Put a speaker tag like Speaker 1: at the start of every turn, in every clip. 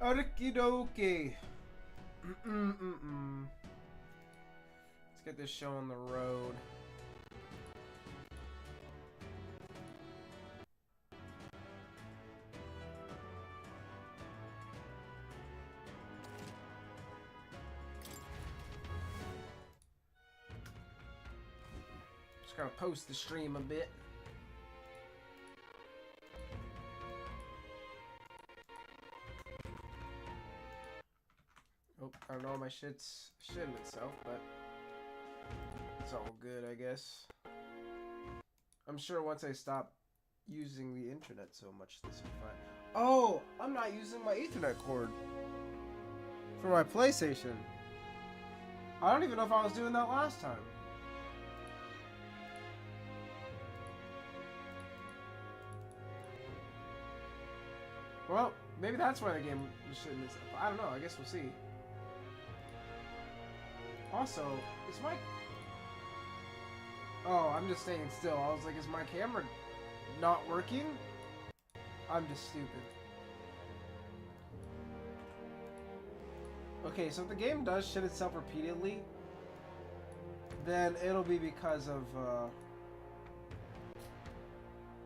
Speaker 1: Okie dokie. Let's get this show on the road. Just gotta post the stream a bit. Oh, I don't know, my shit's shitting itself, but it's all good, I guess. I'm sure once I stop using the internet so much, this will be fine. Oh, I'm not using my Ethernet cord for my PlayStation. I don't even know if I was doing that last time. Well, maybe that's why the game was shitting itself. I don't know, I guess we'll see. Also, is my... Oh, I'm just staying still. I was like, is my camera not working? I'm just stupid. Okay, so if the game does shit itself repeatedly, then it'll be because of,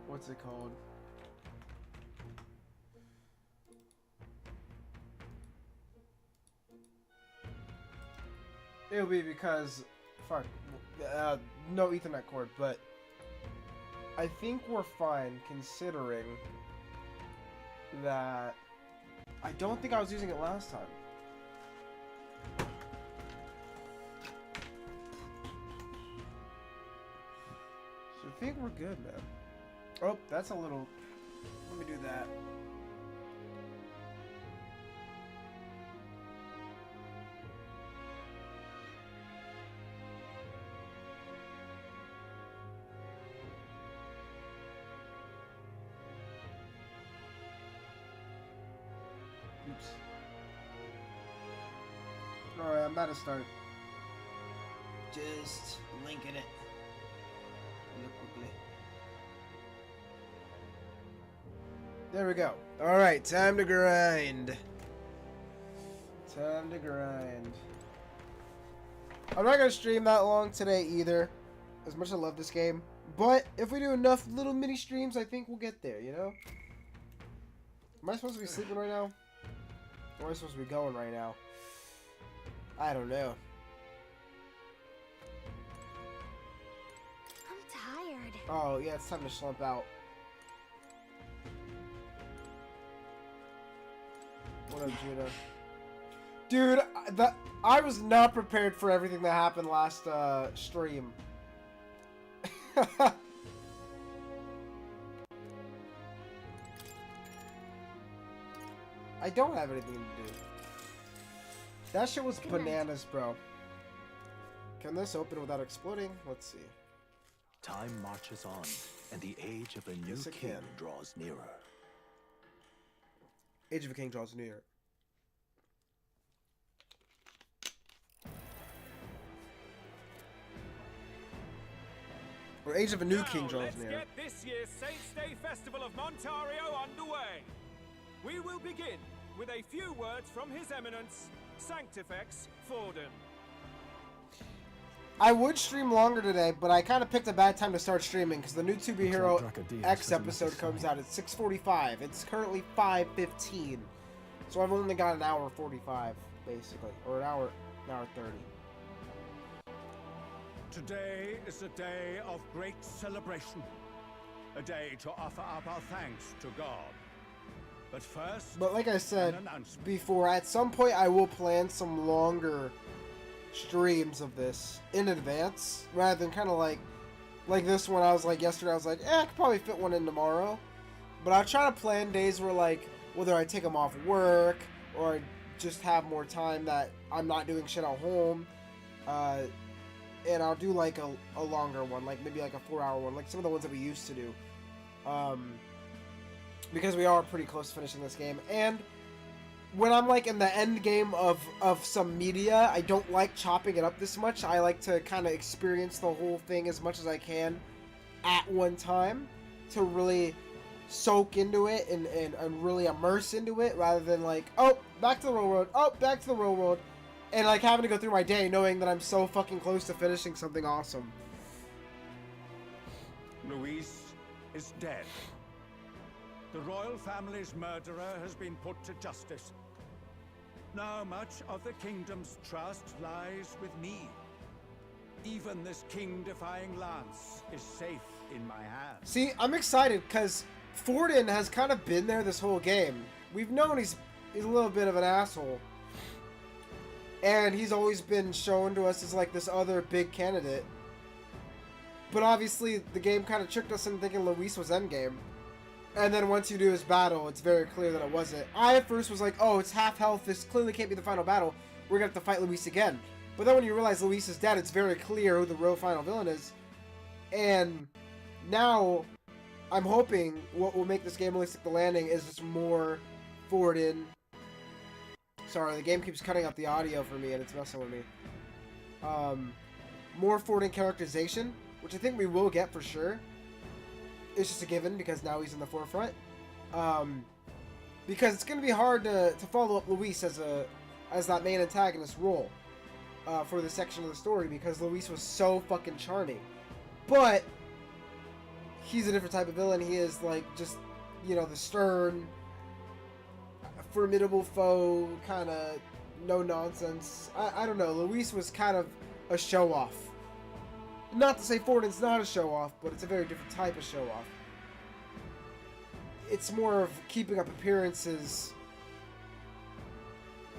Speaker 1: what's it called? It'll be because, fuck, no Ethernet cord, but I think we're fine considering that I don't think I was using it last time. So I think we're good, man. Oh, that's a little, let me do that. Oops. Alright, I'm about to start. Just linking it. Look quickly. There we go. Alright, time to grind. Time to grind. I'm not going to stream that long today either, as much as I love this game. But if we do enough little mini streams, I think we'll get there, you know? Am I supposed to be sleeping right now? Or am I supposed to be going right now? I don't know.
Speaker 2: I'm tired.
Speaker 1: Oh, yeah, it's time to slump out. What up, Judah? Dude, I was not prepared for everything that happened last stream. I don't have anything to do. That shit was bananas, bro. Can this open without exploding? Let's see.
Speaker 3: Time marches on, and the age of a new king draws nearer.
Speaker 1: Age of a King draws near. Or Age of a New King draws near.
Speaker 4: Let's get this year's Saints' Day Festival of Montario underway. We will begin with a few words from His Eminence, Sanctifex Forden.
Speaker 1: I would stream longer today, but I kind of picked a bad time to start streaming because the new To Be Hero X episode comes out at 6:45. It's currently 5:15, so I've only got an hour 45, basically, or an hour 30.
Speaker 4: Today is a day of great celebration, a day to offer up our thanks to God. But first,
Speaker 1: but like I said before, at some point I will plan some longer streams of this in advance, rather than kind of like this one. I was like yesterday, I was like, I could probably fit one in tomorrow. But I'll try to plan days where, like, whether I take them off work or I just have more time that I'm not doing shit at home, and I'll do like a longer one, like maybe like a 4-hour one, like some of the ones that we used to do, because we are pretty close to finishing this game. And when I'm like in the end game of some media, I don't like chopping it up this much. I like to kind of experience the whole thing as much as I can at one time to really soak into it and really immerse into it, rather than like, oh, back to the real world, oh, back to the real world, and like having to go through my day knowing that I'm so fucking close to finishing something awesome.
Speaker 2: Luis is dead. The royal family's murderer has been put to justice. Now much of the kingdom's trust lies with me. Even this king-defying lance is safe in my hands.
Speaker 1: See, I'm excited because Forden has kind of been there this whole game. We've known he's a little bit of an asshole. And he's always been shown to us as like this other big candidate. But obviously the game kind of tricked us into thinking Luis was endgame. And then once you do his battle, it's very clear that it wasn't. I at first was like, oh, it's half health, this clearly can't be the final battle. We're going to have to fight Luis again. But then when you realize Luis is dead, it's very clear who the real final villain is. And now, I'm hoping what will make this game really stick the landing is just more Forden. Sorry, the game keeps cutting out the audio for me and it's messing with me. More Forden characterization, which I think we will get for sure. It's just a given because now he's in the forefront. Because it's going to be hard to follow up Luis as that main antagonist role for this section of the story, because Luis was so fucking charming. But he's a different type of villain. He is like just, you know, the stern, formidable foe, kind of no nonsense. I don't know. Luis was kind of a show off. Not to say Forden's not a show off, but it's a very different type of show off. It's more of keeping up appearances.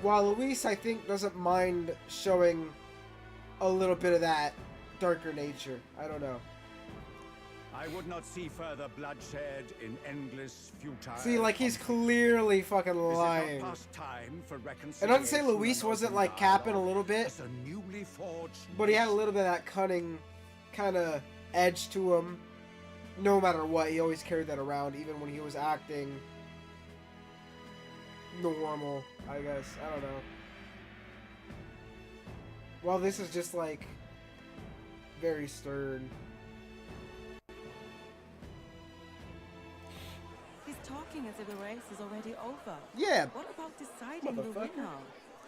Speaker 1: While Luis, I think, doesn't mind showing a little bit of that darker nature. I don't know.
Speaker 2: I would not see further bloodshed in endless futile.
Speaker 1: See, like, he's clearly fucking lying. And not to say Luis wasn't, like, capping a little bit, but he had a little bit of that cunning kind of edge to him. No matter what, he always carried that around, even when he was acting normal, I guess. I don't know. Well, this is just, like, very stern.
Speaker 5: He's talking as if the race is already over.
Speaker 1: Yeah.
Speaker 5: What about deciding the winner?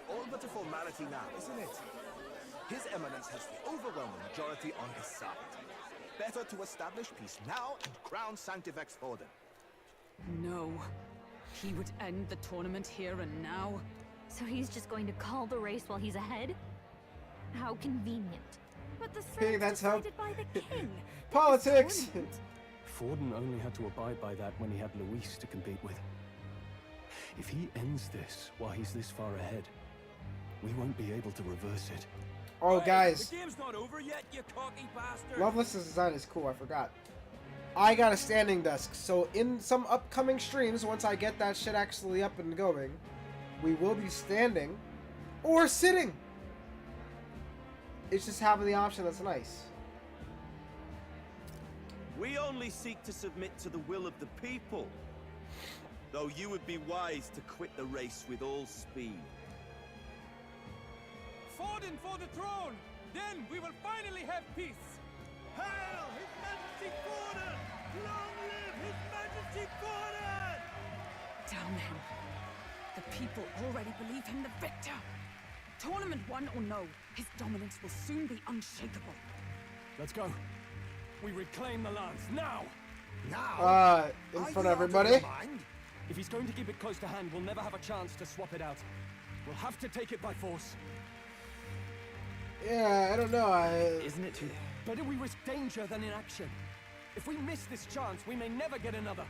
Speaker 6: All but a formality now, isn't it? His Eminence has the overwhelming majority on his side. Better to establish peace now and crown Sanctifex Forden.
Speaker 7: No. He would end the tournament here and now.
Speaker 8: So he's just going to call the race while he's ahead? How convenient.
Speaker 5: But the
Speaker 1: Hey,
Speaker 5: sele's
Speaker 1: that's how-
Speaker 5: decided by the king.
Speaker 1: Politics!
Speaker 3: Forden only had to abide by that when he had Luis to compete with. If he ends this while he's this far ahead, we won't be able to reverse it.
Speaker 1: Oh,
Speaker 4: Hey,
Speaker 1: guys.
Speaker 4: the game's not over yet, you cocky bastard.
Speaker 1: Loveless's design is cool, I forgot. I got a standing desk, so in some upcoming streams, once I get that shit actually up and going, we will be standing or sitting. It's just having the option that's nice.
Speaker 9: We only seek to submit to the will of the people. Though you would be wise to quit the race with all speed.
Speaker 4: Forden for the throne! Then we will finally have peace!
Speaker 9: Hail His Majesty Forden! Long live His Majesty Forden!
Speaker 7: Damn him. The people already believe him the victor. Tournament won or no, his dominance will soon be unshakable.
Speaker 3: Let's go. We reclaim the lance now!
Speaker 6: Now?
Speaker 1: In front of everybody.
Speaker 3: If he's going to keep it close to hand, we'll never have a chance to swap it out. We'll have to take it by force.
Speaker 1: Yeah, I don't know.
Speaker 3: Isn't it too... Better we risk danger than inaction. If we miss this chance, we may never get another.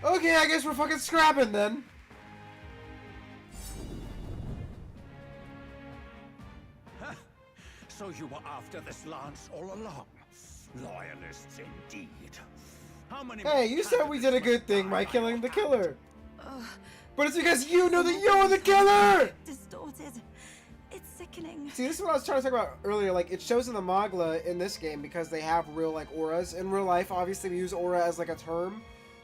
Speaker 1: Okay, I guess we're fucking scrapping then.
Speaker 2: So you were after this lance all along. Loyalists indeed. How many
Speaker 1: Hey, you said we did a good thing by killing the killer. But it's because you know that you're the killer!
Speaker 5: Distorted. It's sickening.
Speaker 1: See, this is what I was trying to talk about earlier. Like, it shows in the Magla in this game because they have real, like, auras. In real life, obviously, we use aura as, like, a term.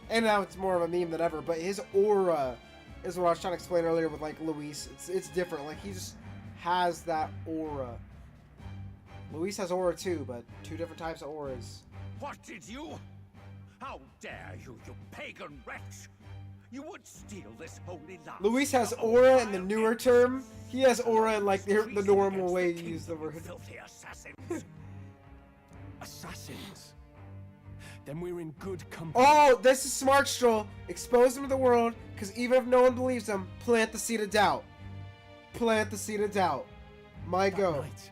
Speaker 1: And now it's more of a meme than ever. But his aura is what I was trying to explain earlier with, like, Luis. It's different. Like, he just has that aura. Luis has aura, too, but two different types of auras.
Speaker 2: What did you? How dare you, you pagan wretch! You would steal this holy land.
Speaker 1: Luis has aura in the newer term. He has aura in like the normal way you use the word.
Speaker 2: Filthy assassins.
Speaker 3: Assassins? Then we're in good company.
Speaker 1: Oh, this is smart, Stroll. Expose him to the world, because even if no one believes him, plant the seed of doubt. Plant the seed of doubt. My
Speaker 3: That
Speaker 1: go.
Speaker 3: night,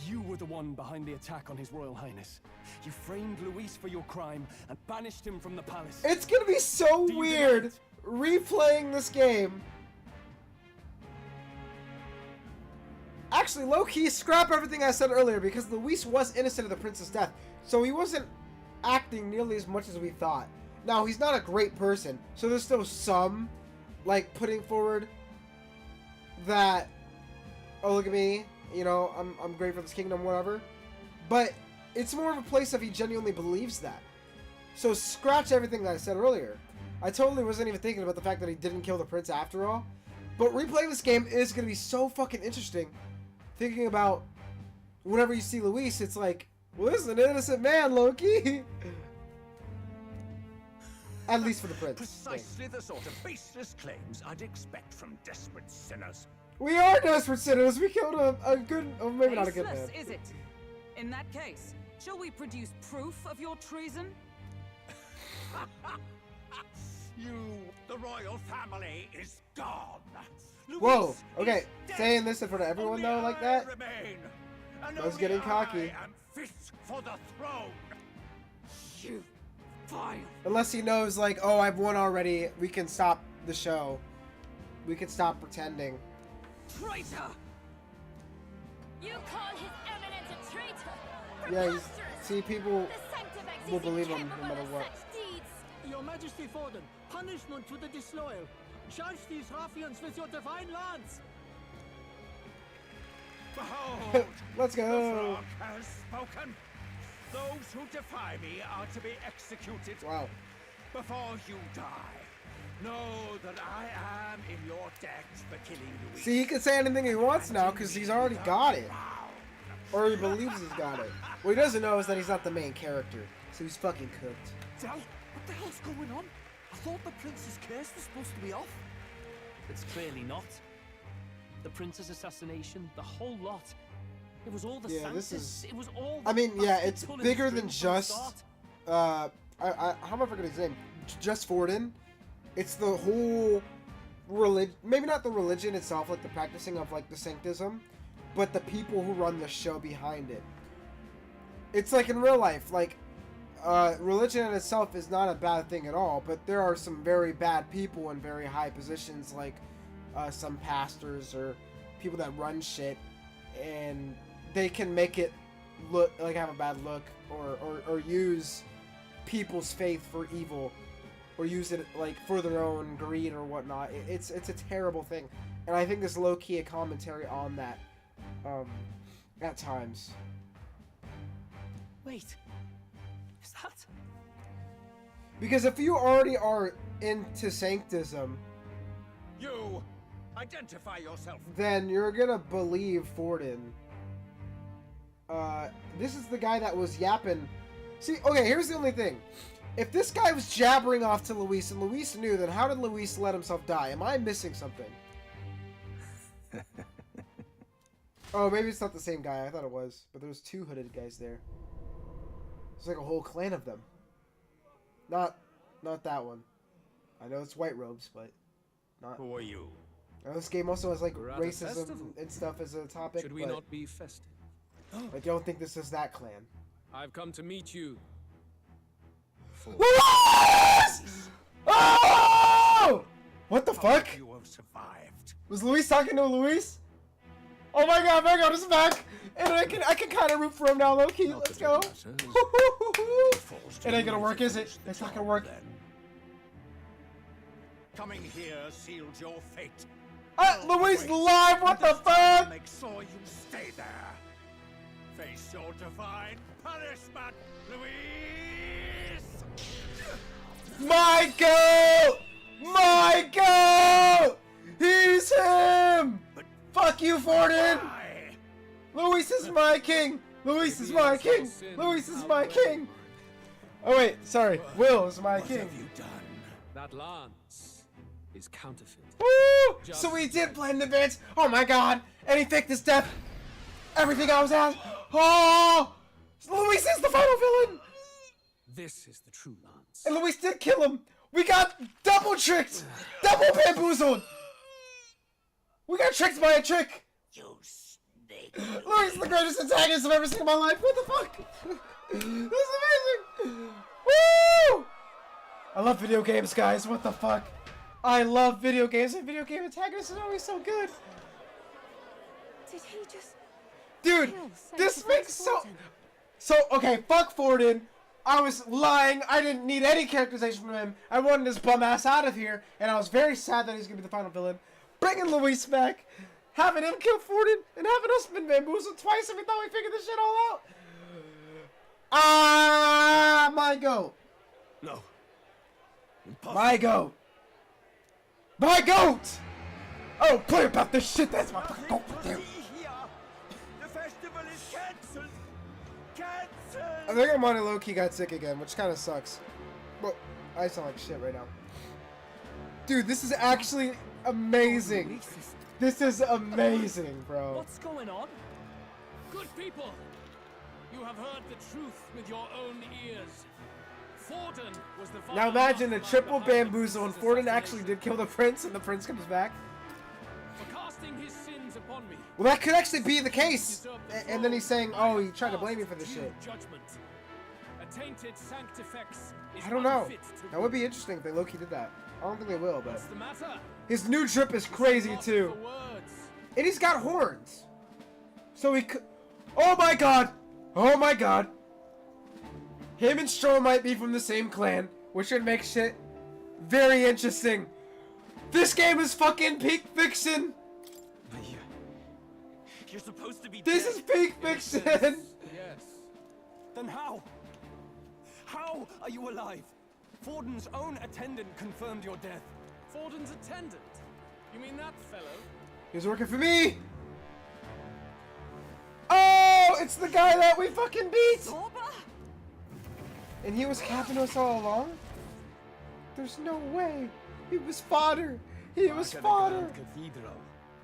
Speaker 3: you were the one behind the attack on His Royal Highness. You framed Luis for your crime and banished him from the palace.
Speaker 1: It's gonna be so
Speaker 3: Do you
Speaker 1: weird
Speaker 3: deny it?
Speaker 1: replaying this game. Actually, low-key, scrap everything I said earlier, because Luis was innocent of the prince's death, so he wasn't acting nearly as much as we thought. Now, he's not a great person, so there's still some, like, putting forward that, oh, look at me, you know, I'm great for this kingdom, whatever. But it's more of a place if he genuinely believes that. So scratch everything that I said earlier. I totally wasn't even thinking about the fact that he didn't kill the prince after all. But replaying this game is going to be so fucking interesting. Thinking about whenever you see Luis, it's like, well, this is an innocent man, Loki. At least for the prince.
Speaker 2: Precisely the sort of baseless claims I'd expect from desperate sinners.
Speaker 1: We are desperate sinners. We killed a good, or maybe not a good man.
Speaker 7: Baseless, is it? In that case, shall we produce proof of your treason?
Speaker 2: The royal family is gone.
Speaker 1: Whoa,
Speaker 2: Luis
Speaker 1: okay,
Speaker 2: is dead.
Speaker 1: saying this in front of everyone though, like
Speaker 2: Only I
Speaker 1: that?
Speaker 2: remain, and
Speaker 1: I was
Speaker 2: only
Speaker 1: getting cocky.
Speaker 2: I am fit for the throne.
Speaker 7: You vile.
Speaker 1: Unless he knows, like, oh, I've won already, we can stop the show. We can stop pretending.
Speaker 7: Traitor!
Speaker 8: You call His Eminence a traitor?
Speaker 1: Yeah, see, people
Speaker 8: The Sanctifex
Speaker 1: will
Speaker 8: is
Speaker 1: believe him
Speaker 8: incapable
Speaker 1: no matter
Speaker 8: of
Speaker 1: what.
Speaker 8: such deeds.
Speaker 10: Your Majesty Forden, punishment to the disloyal. Charge these ruffians with your divine lance.
Speaker 2: Behold,
Speaker 1: Let's
Speaker 2: the
Speaker 1: go.
Speaker 2: frog has spoken. Those who defy me are to be executed.
Speaker 1: Wow.
Speaker 2: Before you die, know that I am in your debt for killing Luis.
Speaker 1: See, he can say anything he wants now because he's already got it. Or he believes he's got it. What he doesn't know is that he's not the main character. So he's fucking cooked.
Speaker 6: Del, what the hell's going on? I thought the prince's curse was supposed to be off.
Speaker 10: It's clearly not. The prince's assassination, the whole lot. It was all the
Speaker 1: Yeah, this
Speaker 10: Sanctus.
Speaker 1: is-
Speaker 10: It was all.
Speaker 1: I mean, yeah, it's
Speaker 10: pulling
Speaker 1: bigger than
Speaker 10: strings from the
Speaker 1: just,
Speaker 10: start.
Speaker 1: how am I forgetting his name? Just Forden. It's the whole religion, maybe not the religion itself, like the practicing of like the sanctism, but the people who run the show behind it. It's like in real life, like, religion in itself is not a bad thing at all, but there are some very bad people in very high positions, like some pastors or people that run shit, and they can make it look like have a bad look, or use people's faith for evil, or use it like for their own greed or whatnot. It's a terrible thing, and I think there's low-key a commentary on that at times.
Speaker 10: Wait. Is that?
Speaker 1: Because if you already are into sanctism,
Speaker 2: You identify yourself.
Speaker 1: then you're gonna believe Forden. This is the guy that was yapping. See, okay, here's the only thing. If this guy was jabbering off to Luis and Luis knew, then how did Luis let himself die? Am I missing something? Oh, maybe it's not the same guy. I thought it was. But there's two hooded guys there. There's like a whole clan of them. Not that one. I know it's white robes, but not.
Speaker 2: Who are you?
Speaker 1: This game also has like
Speaker 4: We're at a
Speaker 1: racism
Speaker 4: festival.
Speaker 1: and stuff as a topic.
Speaker 4: Should we
Speaker 1: but
Speaker 4: not be festive?
Speaker 1: I don't think this is that clan.
Speaker 4: I've come to meet you.
Speaker 1: Luis! Oh! What the fuck?
Speaker 2: You have survived.
Speaker 1: Was Luis talking to Luis? Oh my god, it's back! And I can kind of root for him now, low-key.
Speaker 2: Not
Speaker 1: Let's
Speaker 2: that
Speaker 1: go.
Speaker 2: it matters. Falls to
Speaker 1: It ain't
Speaker 2: you
Speaker 1: gonna work,
Speaker 2: to
Speaker 1: is it?
Speaker 2: finish the
Speaker 1: It's not
Speaker 2: job,
Speaker 1: gonna work.
Speaker 2: then. Coming here sealed your fate.
Speaker 1: Luis
Speaker 2: Wait,
Speaker 1: live, what the
Speaker 2: this time
Speaker 1: fuck?
Speaker 2: Make sure you stay there. Face your divine punishment, Luis!
Speaker 1: My goat! My goat! He's him! Fuck you, Forden!
Speaker 2: Die.
Speaker 1: Luis is my king! Luis is my king! Luis is my king! Oh wait, sorry. Will is my
Speaker 9: What
Speaker 1: king.
Speaker 9: have you done?
Speaker 10: That lance is counterfeit.
Speaker 1: Woo! So we did plan in advance. Oh my god! And he faked his death. Everything I was asked. Oh! Luis is the final villain.
Speaker 10: This is the true lance.
Speaker 1: And Luis did kill him. We got double tricked. Double bamboozled. We got tricked by a trick.
Speaker 9: You snake.
Speaker 1: Luis is the greatest antagonist I've ever seen in my life. What the fuck? This is amazing. Woo! I love video games, guys. What the fuck? I love video games, and video game antagonists are always so good.
Speaker 5: Did he just...
Speaker 1: Dude,
Speaker 5: kill
Speaker 1: this
Speaker 5: Sanctifex
Speaker 1: makes so...
Speaker 5: Warden?
Speaker 1: So, okay, fuck Forden. I was lying. I didn't need any characterization from him. I wanted his bum ass out of here, and I was very sad that he's gonna be the final villain. Bringing Luis back, having him kill Forden, and having us been bamboozled twice, and we thought we figured this shit all out. Ah, my goat.
Speaker 9: No. Impossible.
Speaker 1: My goat. My goat! I don't play about this shit. That's my fucking goat right there.
Speaker 9: The festival is cancelled. Cancelled.
Speaker 1: I think Armani low-key got sick again, which kind of sucks. But I sound like shit right now. Dude, this is actually amazing. This is amazing, bro.
Speaker 10: What's going on? Good people, you have heard the truth with your own ears. Forden was the
Speaker 1: Now imagine a
Speaker 10: mastermind
Speaker 1: triple
Speaker 10: behind the
Speaker 1: bamboozle and
Speaker 10: prince's
Speaker 1: Forden actually
Speaker 10: assassination.
Speaker 1: did kill the prince and the prince comes back.
Speaker 10: For casting his sins upon me.
Speaker 1: Well, that could actually be the
Speaker 10: He
Speaker 1: case.
Speaker 10: deserved the
Speaker 1: And then he's saying,
Speaker 10: throne.
Speaker 1: oh, he tried to blame me for this
Speaker 10: Due
Speaker 1: shit.
Speaker 10: Judgment. A tainted Sanctifex is
Speaker 1: I don't know.
Speaker 10: unfit to
Speaker 1: That would be interesting if they low-key did that. I don't think they will, but...
Speaker 10: What's the matter?
Speaker 1: His new drip is crazy,
Speaker 10: Lost
Speaker 1: too.
Speaker 10: for words.
Speaker 1: And he's got horns. So he could... Oh my god! Oh my god! Him and Stro might be from the same clan, which would make shit very interesting. This game is fucking peak fiction!
Speaker 9: But you're supposed to be
Speaker 1: This
Speaker 9: dead.
Speaker 1: is peak fiction!
Speaker 10: Yes.
Speaker 9: Then how? How are you alive? Forden's own attendant confirmed your death.
Speaker 10: Forden's attendant? You mean that fellow?
Speaker 1: He was working for me! Oh! It's the guy that we fucking beat!
Speaker 5: Zorba?
Speaker 1: And he was capping us all along? There's no way! He was fodder! He was fodder!
Speaker 11: Cathedral.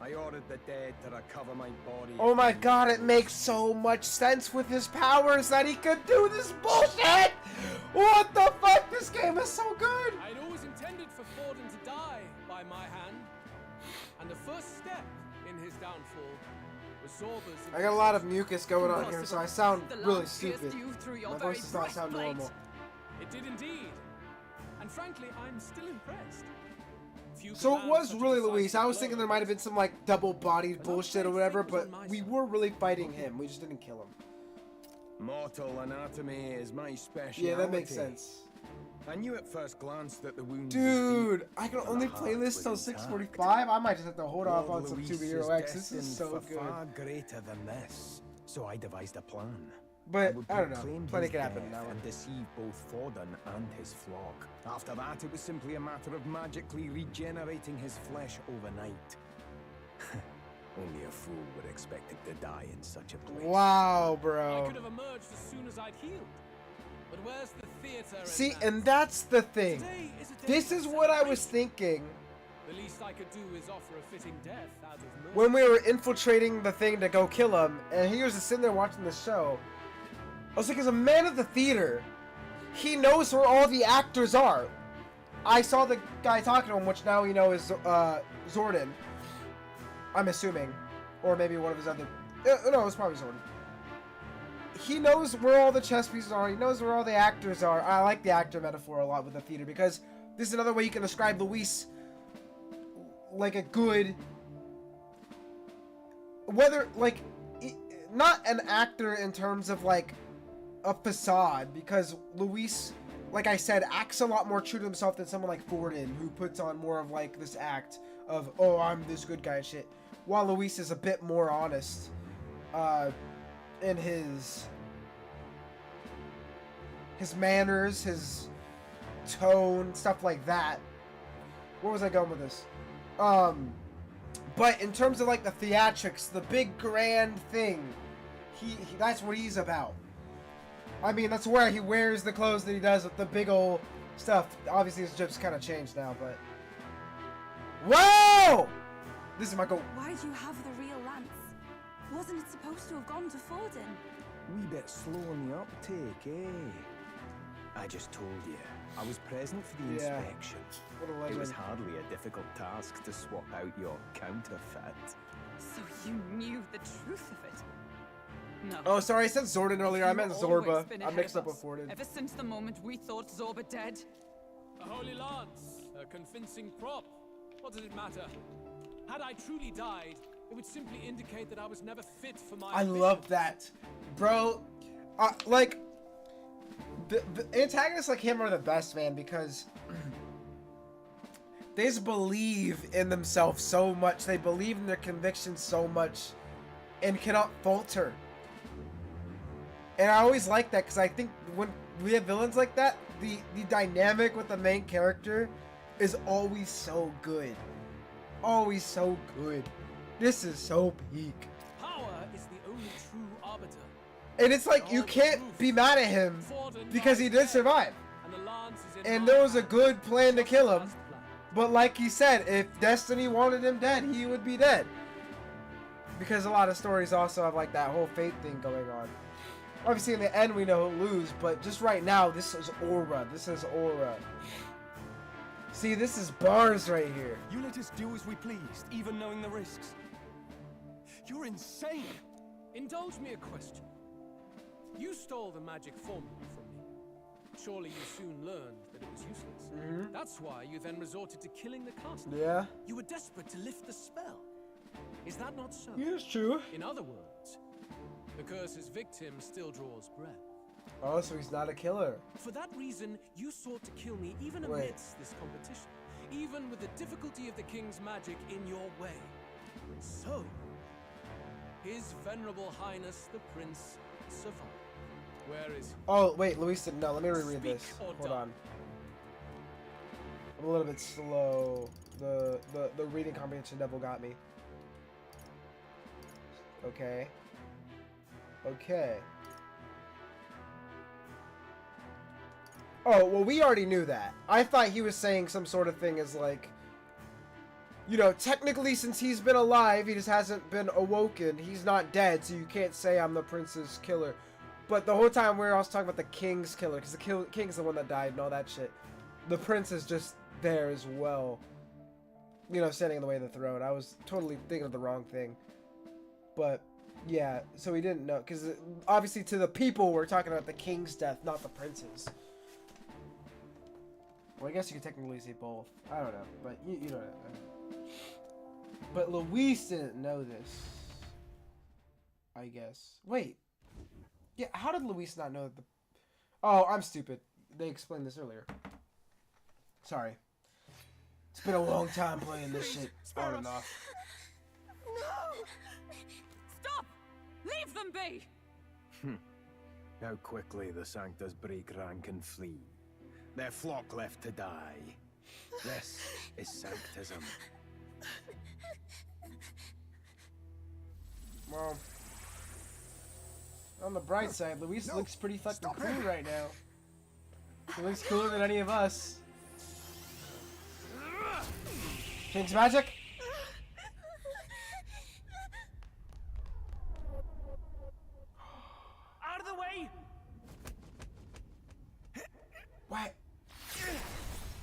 Speaker 11: I ordered the dead to recover my body.
Speaker 1: Oh my god, it makes so much sense with his powers that he could do this bullshit! What the fuck? This game is so good!
Speaker 10: I'd always intended for Forden to die by my hand. And the first step in his downfall was Zorba's...
Speaker 1: I got a lot of mucus going on here, so I sound
Speaker 7: The
Speaker 1: really
Speaker 7: lance pierced
Speaker 1: stupid.
Speaker 7: you through your
Speaker 1: My
Speaker 7: very
Speaker 1: voice does not sound
Speaker 7: breastplate.
Speaker 1: normal.
Speaker 10: It did indeed. And frankly, I'm still impressed. Few
Speaker 1: So it
Speaker 10: could
Speaker 1: was
Speaker 10: land
Speaker 1: really
Speaker 10: such a
Speaker 1: Luis. I
Speaker 10: decisive
Speaker 1: was thinking
Speaker 10: blow.
Speaker 1: there might have been some like double-bodied bullshit or whatever,
Speaker 10: fate was
Speaker 1: but
Speaker 10: on my
Speaker 1: we
Speaker 10: side.
Speaker 1: were really fighting him. We just didn't kill him.
Speaker 11: Mortal anatomy is my specialty.
Speaker 1: Yeah, that makes sense.
Speaker 11: I knew at first glance that the wound
Speaker 1: Dude,
Speaker 11: was deep,
Speaker 1: I can
Speaker 11: but the
Speaker 1: only
Speaker 11: heart
Speaker 1: play this
Speaker 11: was
Speaker 1: till
Speaker 11: intact.
Speaker 1: 6:45. I might just have to hold off
Speaker 11: Lord
Speaker 1: on some
Speaker 11: Luis
Speaker 1: 2
Speaker 11: is
Speaker 1: Hero X. This is
Speaker 11: destined
Speaker 1: so
Speaker 11: for
Speaker 1: good.
Speaker 11: far greater than this. So I devised a plan.
Speaker 1: But
Speaker 11: would
Speaker 1: I don't know.
Speaker 11: proclaim
Speaker 1: Plenty
Speaker 11: his
Speaker 1: can happen
Speaker 11: death
Speaker 1: now.
Speaker 11: and deceive both Forden and his flock. After that, it was simply a matter of magically regenerating his flesh overnight. Only a fool would expect it to die in such a place.
Speaker 1: Wow,
Speaker 10: I
Speaker 1: bro.
Speaker 10: could have emerged as soon as I'd healed. But where's the theater? in
Speaker 1: See,
Speaker 10: that?
Speaker 1: and that's the thing.
Speaker 10: Today is a day
Speaker 1: This
Speaker 10: of
Speaker 1: is what I was
Speaker 10: celebration.
Speaker 1: thinking
Speaker 10: The least I could do is offer a fitting death out of mercy.
Speaker 1: when we were infiltrating the thing to go kill him, and he was just sitting there watching the show. I was like, as a man of the theater, he knows where all the actors are. I saw the guy talking to him, which now we know is Zordon. I'm assuming. Or maybe one of his other... no, it's probably Zordon. He knows where all the chess pieces are. He knows where all the actors are. I like the actor metaphor a lot with the theater, because this is another way you can describe Luis like a good... Whether, like... Not an actor in terms of, like, a facade, because Luis, like I said, acts a lot more true to himself than someone like Forden, who puts on more of like this act of, oh, I'm this good guy and shit, while Luis is a bit more honest in his manners, his tone, stuff like that. Where was I going with this? But in terms of like the theatrics, the big grand thing, he that's what he's about. I mean, that's where he wears the clothes that he does with the big old stuff. Obviously, his drip's kind of changed now, but... Whoa! This is my goal.
Speaker 7: Why do you have the real lance? Wasn't it supposed to have gone to Forden?
Speaker 11: Wee bit slow on the uptake, eh? I just told you. I was present for the inspection.
Speaker 1: What a
Speaker 11: It
Speaker 1: legend.
Speaker 11: was hardly a difficult task to swap out your counterfeit.
Speaker 7: So you knew the truth of it? No.
Speaker 1: Oh, sorry, I said Zordon earlier. I meant
Speaker 7: You've always
Speaker 1: Zorba.
Speaker 7: been
Speaker 1: I
Speaker 7: ahead
Speaker 1: mixed
Speaker 7: of
Speaker 1: up with
Speaker 7: us,
Speaker 1: Forden.
Speaker 7: Ever since the moment we thought Zorba dead.
Speaker 10: A holy lance, a convincing prop. What does it matter? Had I truly died, it would simply indicate that I was never fit for my
Speaker 1: I
Speaker 10: mission.
Speaker 1: love that. Bro, like, the antagonists like him are the best, man, because they just believe in themselves so much. They believe in their convictions so much and cannot falter. And I always like that because I think when we have villains like that, the dynamic with the main character is always so good. Always so good. This is so peak.
Speaker 10: Power is the only true arbiter.
Speaker 1: And it's like, you can't be mad at him because he did survive.
Speaker 10: And the lance is in
Speaker 1: And
Speaker 10: my
Speaker 1: there was a
Speaker 10: hand.
Speaker 1: good plan to kill him.
Speaker 10: Just as planned.
Speaker 1: But like he said, if Destiny wanted him dead, he would be dead. Because a lot of stories also have like that whole fate thing going on. Obviously in the end we know he'll lose, but just right now, this is aura. This is aura. See, this is bars right here.
Speaker 3: You let us do as we pleased, even knowing the risks. You're insane!
Speaker 10: Indulge me a question. You stole the magic formula from me. Surely you soon learned that it was useless. That's why you then resorted to killing the caster.
Speaker 1: Yeah.
Speaker 10: You were desperate to lift the spell. Is that not so?
Speaker 1: Yeah, it's true.
Speaker 10: In other words, the curse's victim still draws breath.
Speaker 1: Oh, so he's not a killer.
Speaker 10: For that reason, you sought to kill me even
Speaker 1: Wait.
Speaker 10: amidst this competition, even with the difficulty of the king's magic in your way. So, His Venerable Highness the Prince survived. Where is he?
Speaker 1: Oh, wait, Luis didn't know. Let me reread
Speaker 10: Speak
Speaker 1: this.
Speaker 10: or
Speaker 1: Hold
Speaker 10: die.
Speaker 1: on. I'm a little bit slow. The reading comprehension devil got me. Okay. Okay. Oh, well, we already knew that. I thought he was saying some sort of thing as like, you know, technically since he's been alive, he just hasn't been awoken. He's not dead, so you can't say I'm the prince's killer. But the whole time we were also talking about the king's killer, because the king's the one that died and all that shit. The prince is just there as well. You know, standing in the way of the throne. I was totally thinking of the wrong thing. But, yeah, so we didn't know. Because obviously to the people, we're talking about the king's death, not the prince's. Well, I guess you could technically say both. I don't know. But you don't know. But Luis didn't know this. I guess. Wait. Yeah, how did Luis not know the... Oh, I'm stupid. They explained this earlier. Sorry. It's been a long time playing this shit on and off.
Speaker 7: No! Stop! Leave them be!
Speaker 11: How quickly the Sanctors break rank and flee. Their flock left to die. This is Sanctism.
Speaker 1: Well, on the bright side, Luis looks pretty fucking cool right now. He looks cooler than any of us. King's magic?
Speaker 10: Out of the way!
Speaker 1: What?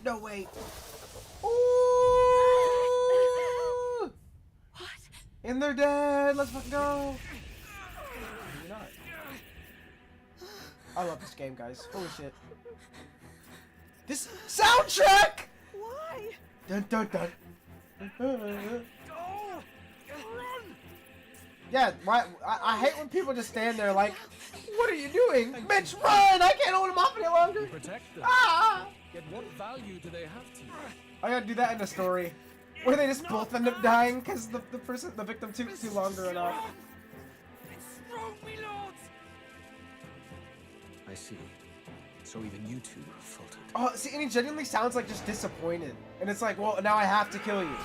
Speaker 1: No way. Ooh!
Speaker 7: What?
Speaker 1: And they're dead. Let's fucking go. Maybe not. I love this game, guys. Holy shit. This soundtrack!
Speaker 7: Why?
Speaker 1: Dun dun dun.
Speaker 10: Run!
Speaker 1: Yeah, why? I hate when people just stand there like, what are you doing? Bitch, run! I can't hold him off any longer.
Speaker 10: Protect them.
Speaker 1: Ah!
Speaker 10: Yet what value do they have to you?
Speaker 1: I gotta do that in the story. Where they just both end up dying because the victim took too longer enough.
Speaker 10: Strong, me lords!
Speaker 3: I see. So even you two faltered.
Speaker 1: Oh, see, and he genuinely sounds like just disappointed. And it's like, well, now I have to kill you.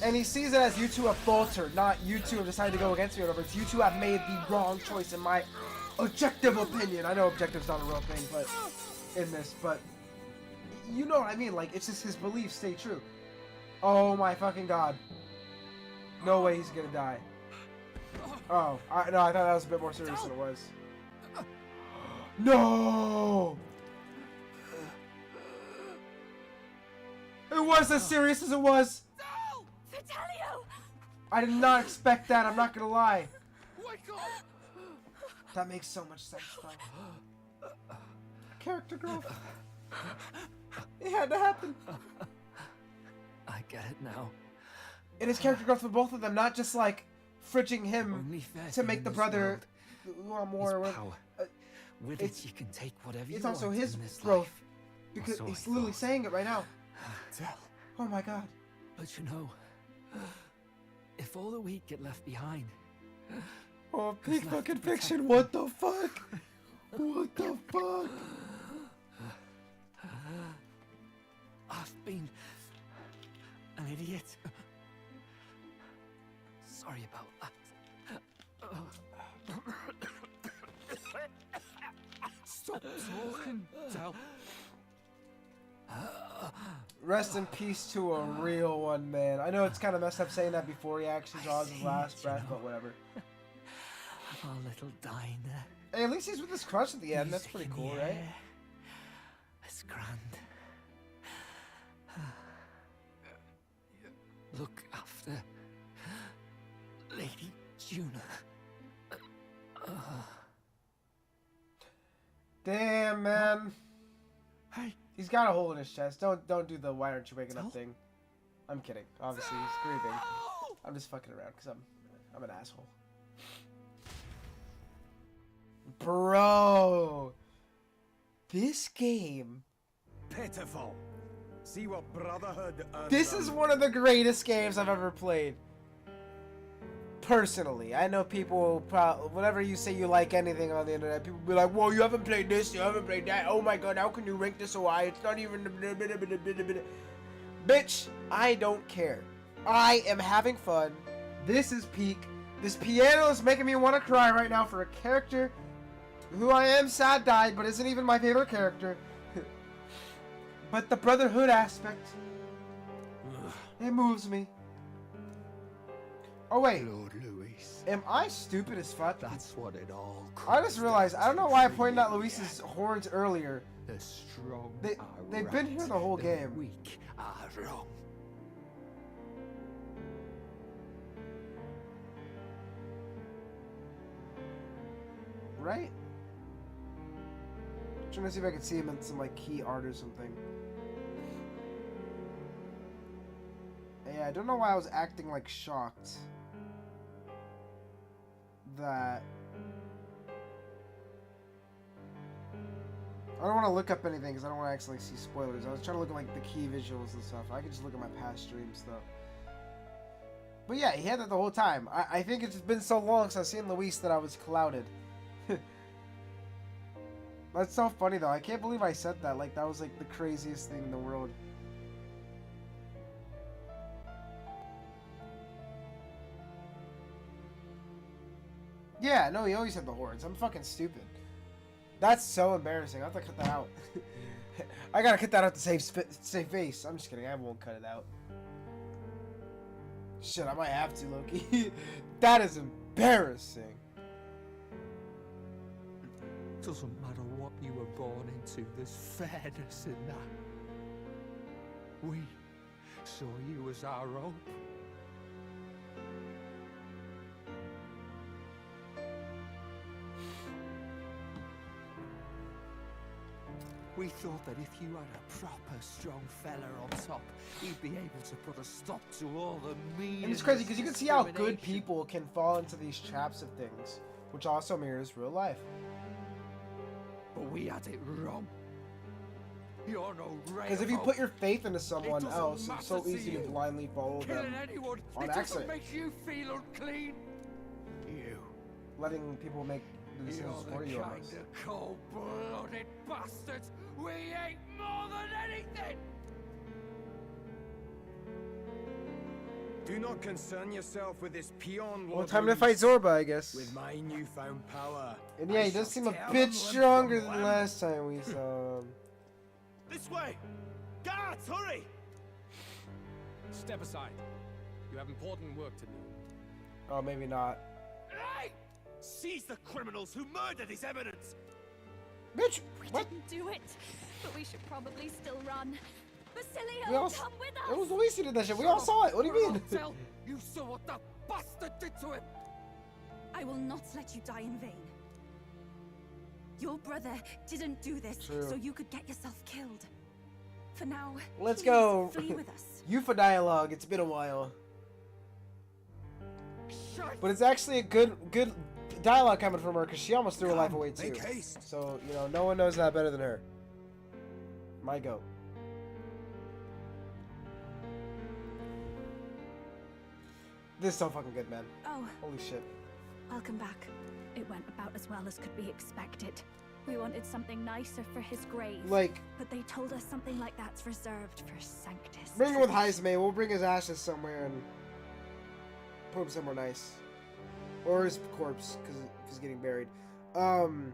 Speaker 1: And he sees it as you two have faltered, not you two have decided to go against me or whatever. It's you two have made the wrong choice in my objective opinion. I know objective's not a real thing, but in this, but you know what I mean. Like, it's just his beliefs stay true. Oh my fucking god! No way he's gonna die. Oh, no, I thought that was a bit more serious than it was. No! It was as serious as it was.
Speaker 7: No! Vitelio!
Speaker 1: I did not expect that. I'm not gonna lie. That makes so much sense, though. Character growth. It had to happen.
Speaker 3: I get it now.
Speaker 1: It is character growth for both of them, not just like fridging him
Speaker 3: Only fair
Speaker 1: to
Speaker 3: thing
Speaker 1: make
Speaker 3: in
Speaker 1: the
Speaker 3: this
Speaker 1: brother
Speaker 3: world
Speaker 1: want
Speaker 3: is
Speaker 1: more.
Speaker 3: power. With it, you can take whatever you
Speaker 1: It's
Speaker 3: want
Speaker 1: also his
Speaker 3: in this
Speaker 1: growth
Speaker 3: life.
Speaker 1: because
Speaker 3: So I
Speaker 1: he's literally
Speaker 3: thought.
Speaker 1: saying it right now.
Speaker 3: Tell.
Speaker 1: Oh my god.
Speaker 3: But you know, if all that we get left behind.
Speaker 1: Oh,
Speaker 3: Who's
Speaker 1: peak
Speaker 3: left
Speaker 1: fucking
Speaker 3: to protect
Speaker 1: fiction.
Speaker 3: them?
Speaker 1: What the fuck? What the fuck?
Speaker 3: I've been an idiot. Sorry about that.
Speaker 10: Stop talking, Del.
Speaker 1: Rest in peace to a real one, man. I know it's kind of messed up saying that before he actually draws his last breath, but whatever.
Speaker 3: Our little diner.
Speaker 1: Hey, at least he's with his crush at the end. That's pretty cool, right?
Speaker 3: It's grand. Look after Lady Juna.
Speaker 1: Damn, man.
Speaker 3: Hey.
Speaker 1: He's got a hole in his chest. Don't do the why aren't you waking up thing. I'm kidding. Obviously, he's grieving. I'm just fucking around because I'm an asshole. Bro, this game.
Speaker 6: Pitiful. See what Brotherhood earned
Speaker 1: This
Speaker 6: them.
Speaker 1: is one of the greatest games I've ever played. Personally, I know people, whenever you say you like anything on the internet, people be like, whoa, you haven't played this, you haven't played that, oh my god, how can you rank this so high, it's not even... Bitch, I don't care. I am having fun. This is peak. This piano is making me want to cry right now for a character who I am sad died, but isn't even my favorite character. But the Brotherhood aspect, it moves me. Oh wait,
Speaker 3: Lord Luis.
Speaker 1: am I stupid as fuck?
Speaker 3: That's what it all
Speaker 1: I just realized, I don't know why I pointed out Luis's horns earlier.
Speaker 3: The strong
Speaker 1: They've been here the whole game.
Speaker 3: Weak are wrong.
Speaker 1: Right? I'm trying to see if I can see him in some like key art or something. Yeah, I don't know why I was acting like shocked that I don't want to look up anything because I don't want to actually see spoilers. I was trying to look at like the key visuals and stuff. I could just look at my past streams though. But yeah, he had that the whole time. I think it's been so long since I've seen Luis that I was clouded. That's so funny though. I can't believe I said that. Like that was like the craziest thing in the world. Yeah, no, he always had the horns. I'm fucking stupid. That's so embarrassing. I have to cut that out. I gotta cut that out to save face. I'm just kidding. I won't cut it out. Shit, I might have to, Loki. That is embarrassing.
Speaker 10: Doesn't matter what you were born into, there's fairness in that. We saw you as our own. We thought that if you had a proper strong fella on top, he'd be able to put a stop to all the mean.
Speaker 1: And it's crazy because you can see how good people can fall into these traps of things, which also mirrors real life.
Speaker 10: But we had it wrong. You're no ray.
Speaker 1: Because if you put your faith into someone
Speaker 10: doesn't
Speaker 1: else, it's so
Speaker 10: matter to
Speaker 1: easy to
Speaker 10: you.
Speaker 1: blindly follow them
Speaker 10: Killing anyone,
Speaker 1: on
Speaker 10: it doesn't
Speaker 1: accident.
Speaker 10: make you feel unclean. You.
Speaker 1: Letting people make the decisions
Speaker 10: You're
Speaker 1: for
Speaker 10: the
Speaker 1: you
Speaker 10: kind
Speaker 1: almost.
Speaker 10: of cold-blooded bastards we hate more than anything.
Speaker 11: Do not concern yourself with this peon,
Speaker 1: Well,
Speaker 11: Lord
Speaker 1: time to
Speaker 11: Luis.
Speaker 1: fight Zorba, I guess.
Speaker 11: With my newfound power.
Speaker 1: And yeah,
Speaker 11: I
Speaker 1: he does
Speaker 11: shall
Speaker 1: seem a
Speaker 11: tear
Speaker 1: bit
Speaker 11: them
Speaker 1: stronger
Speaker 11: limb
Speaker 1: than
Speaker 11: from
Speaker 1: last time we saw him.
Speaker 9: This way! Guards, hurry!
Speaker 10: Step aside. You have important work to do.
Speaker 1: Oh, maybe not.
Speaker 9: Hey! Seize the criminals who murdered His Eminence!
Speaker 1: Bitch!
Speaker 8: We
Speaker 1: What?
Speaker 8: didn't do it, but we should probably still run. Basilio,
Speaker 1: We all,
Speaker 8: come with us!
Speaker 1: it was Luis who did that shit. We all saw it. What do you mean?
Speaker 10: Tell you saw what that bastard did to him.
Speaker 7: I will not let you die in vain. Your brother didn't do this
Speaker 1: True.
Speaker 7: so you could get yourself killed. For now,
Speaker 1: Let's
Speaker 7: please
Speaker 1: go.
Speaker 7: flee with us.
Speaker 1: Yufa dialogue. It's been a while. But it's actually a good dialogue coming from her because she almost threw her life away too.
Speaker 11: Make haste.
Speaker 1: So, you know, no one knows that better than her. My go. This is so fucking good, man.
Speaker 7: Oh,
Speaker 1: Holy shit.
Speaker 7: welcome back.
Speaker 8: It went about as well as could be expected. We wanted something nicer for his grave.
Speaker 1: Like,
Speaker 8: But they told us something like that's reserved for Sanctus.
Speaker 1: bring him with Heisme. We'll bring his ashes somewhere and put him somewhere nice. Or his corpse, because he's getting buried. In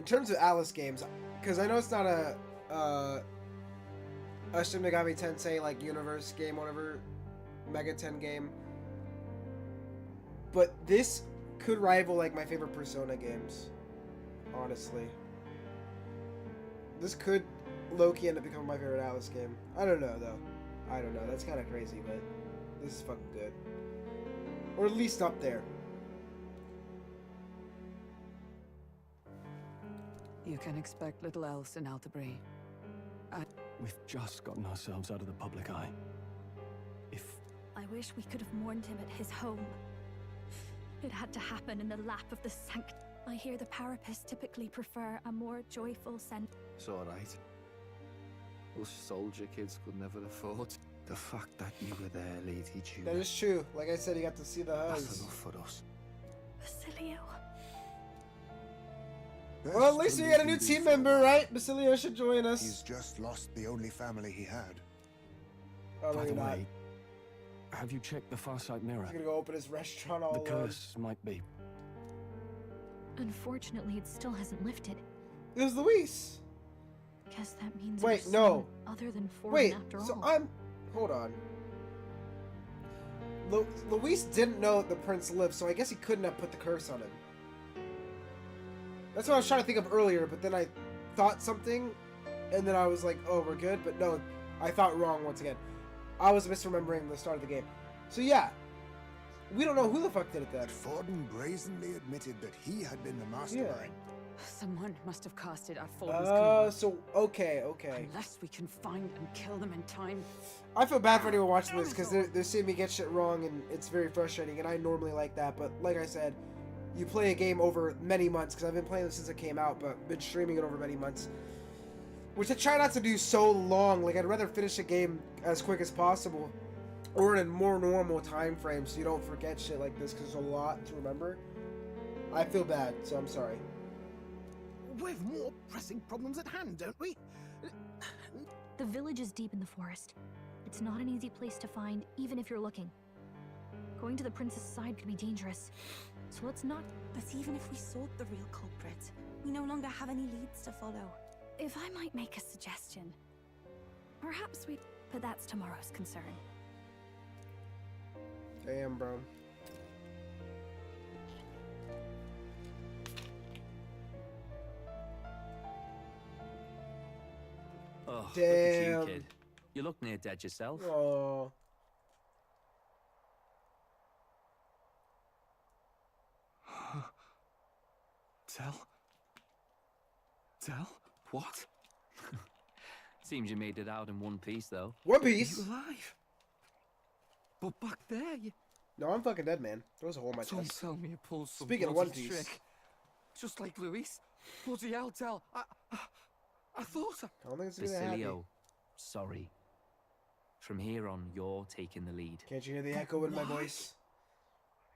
Speaker 1: terms of Alice games, because I know it's not a Shin Megami Tensei, like, universe game, whatever, Mega 10 game. But this could rival, like, my favorite Persona games. Honestly. This could low-key end up becoming my favorite Alice game. I don't know, though. I don't know. That's kind of crazy, but this is fucking good. Or at least up there.
Speaker 7: You can expect little else in Altabri.
Speaker 3: We've just gotten ourselves out of the public eye. If
Speaker 8: I wish we could have mourned him at his home. It had to happen in the lap of the Sanct. I hear the Parapists typically prefer a more joyful scent.
Speaker 6: It's alright. Us soldier kids could never afford. The fact that you were there, Lady Julia.
Speaker 1: That is true. Like I said, you got to see the
Speaker 6: That's
Speaker 1: hugs.
Speaker 6: enough for us.
Speaker 8: Basilio.
Speaker 1: Well, at least we got a new team member, right? Basilio should join us.
Speaker 12: He's just lost the only family he had.
Speaker 1: Oh,
Speaker 3: by
Speaker 1: maybe
Speaker 3: the
Speaker 1: not.
Speaker 3: way, have you checked the far side mirror?
Speaker 1: He's gonna go open his restaurant all
Speaker 3: The
Speaker 1: alone.
Speaker 3: curse might be.
Speaker 8: Unfortunately, it still hasn't lifted.
Speaker 1: It was Luis.
Speaker 8: Guess that means
Speaker 1: Wait,
Speaker 8: there's
Speaker 1: no.
Speaker 8: someone other than Forden
Speaker 1: Wait,
Speaker 8: after
Speaker 1: so
Speaker 8: all.
Speaker 1: hold on. Luis didn't know the prince lived, so I guess he couldn't have put the curse on him. That's what I was trying to think of earlier, but then I thought something, and then I was like, oh, we're good, but no, I thought wrong once again. I was misremembering the start of the game. So yeah, we don't know who the fuck did it then.
Speaker 12: Forden brazenly admitted that he had been the mastermind.
Speaker 7: Someone must have cast it at Forden's
Speaker 1: So, okay.
Speaker 7: Unless we can find and kill them in time.
Speaker 1: I feel bad for anyone watching this, because they're seeing me get shit wrong, and it's very frustrating, and I normally like that, but like I said, you play a game over many months, because I've been playing this since it came out, but been streaming it over many months. Which I try not to do so long. Like, I'd rather finish a game as quick as possible, or in a more normal time frame, so you don't forget shit like this, because there's a lot to remember. I feel bad, so I'm sorry.
Speaker 11: We've more pressing problems at hand, don't we?
Speaker 8: The village is deep in the forest. It's not an easy place to find, even if you're looking. Going to the prince's side could be dangerous. So let's not...
Speaker 5: But even if we sought the real culprit, we no longer have any leads to follow.
Speaker 8: If I might make a suggestion. Perhaps we... But that's tomorrow's concern.
Speaker 1: Damn, bro.
Speaker 13: Oh, look at
Speaker 1: Damn.
Speaker 13: you, kid. You look near dead yourself.
Speaker 1: Oh.
Speaker 13: Tell? What? Seems you made it out in one piece, though.
Speaker 1: One Piece?
Speaker 13: You alive? But back there, you...
Speaker 1: No, I'm fucking dead, man. There was a hole in my
Speaker 10: Don't
Speaker 1: chest.
Speaker 10: tell me you pulled some
Speaker 1: Speaking of
Speaker 10: bloody
Speaker 1: One Piece.
Speaker 10: trick. Just like Luis. Bloody hell, Tell. I thought I...
Speaker 1: I don't think it's gonna happen.
Speaker 13: Basilio, sorry. From here on, you're taking the lead.
Speaker 1: Can't you hear the echo in my voice?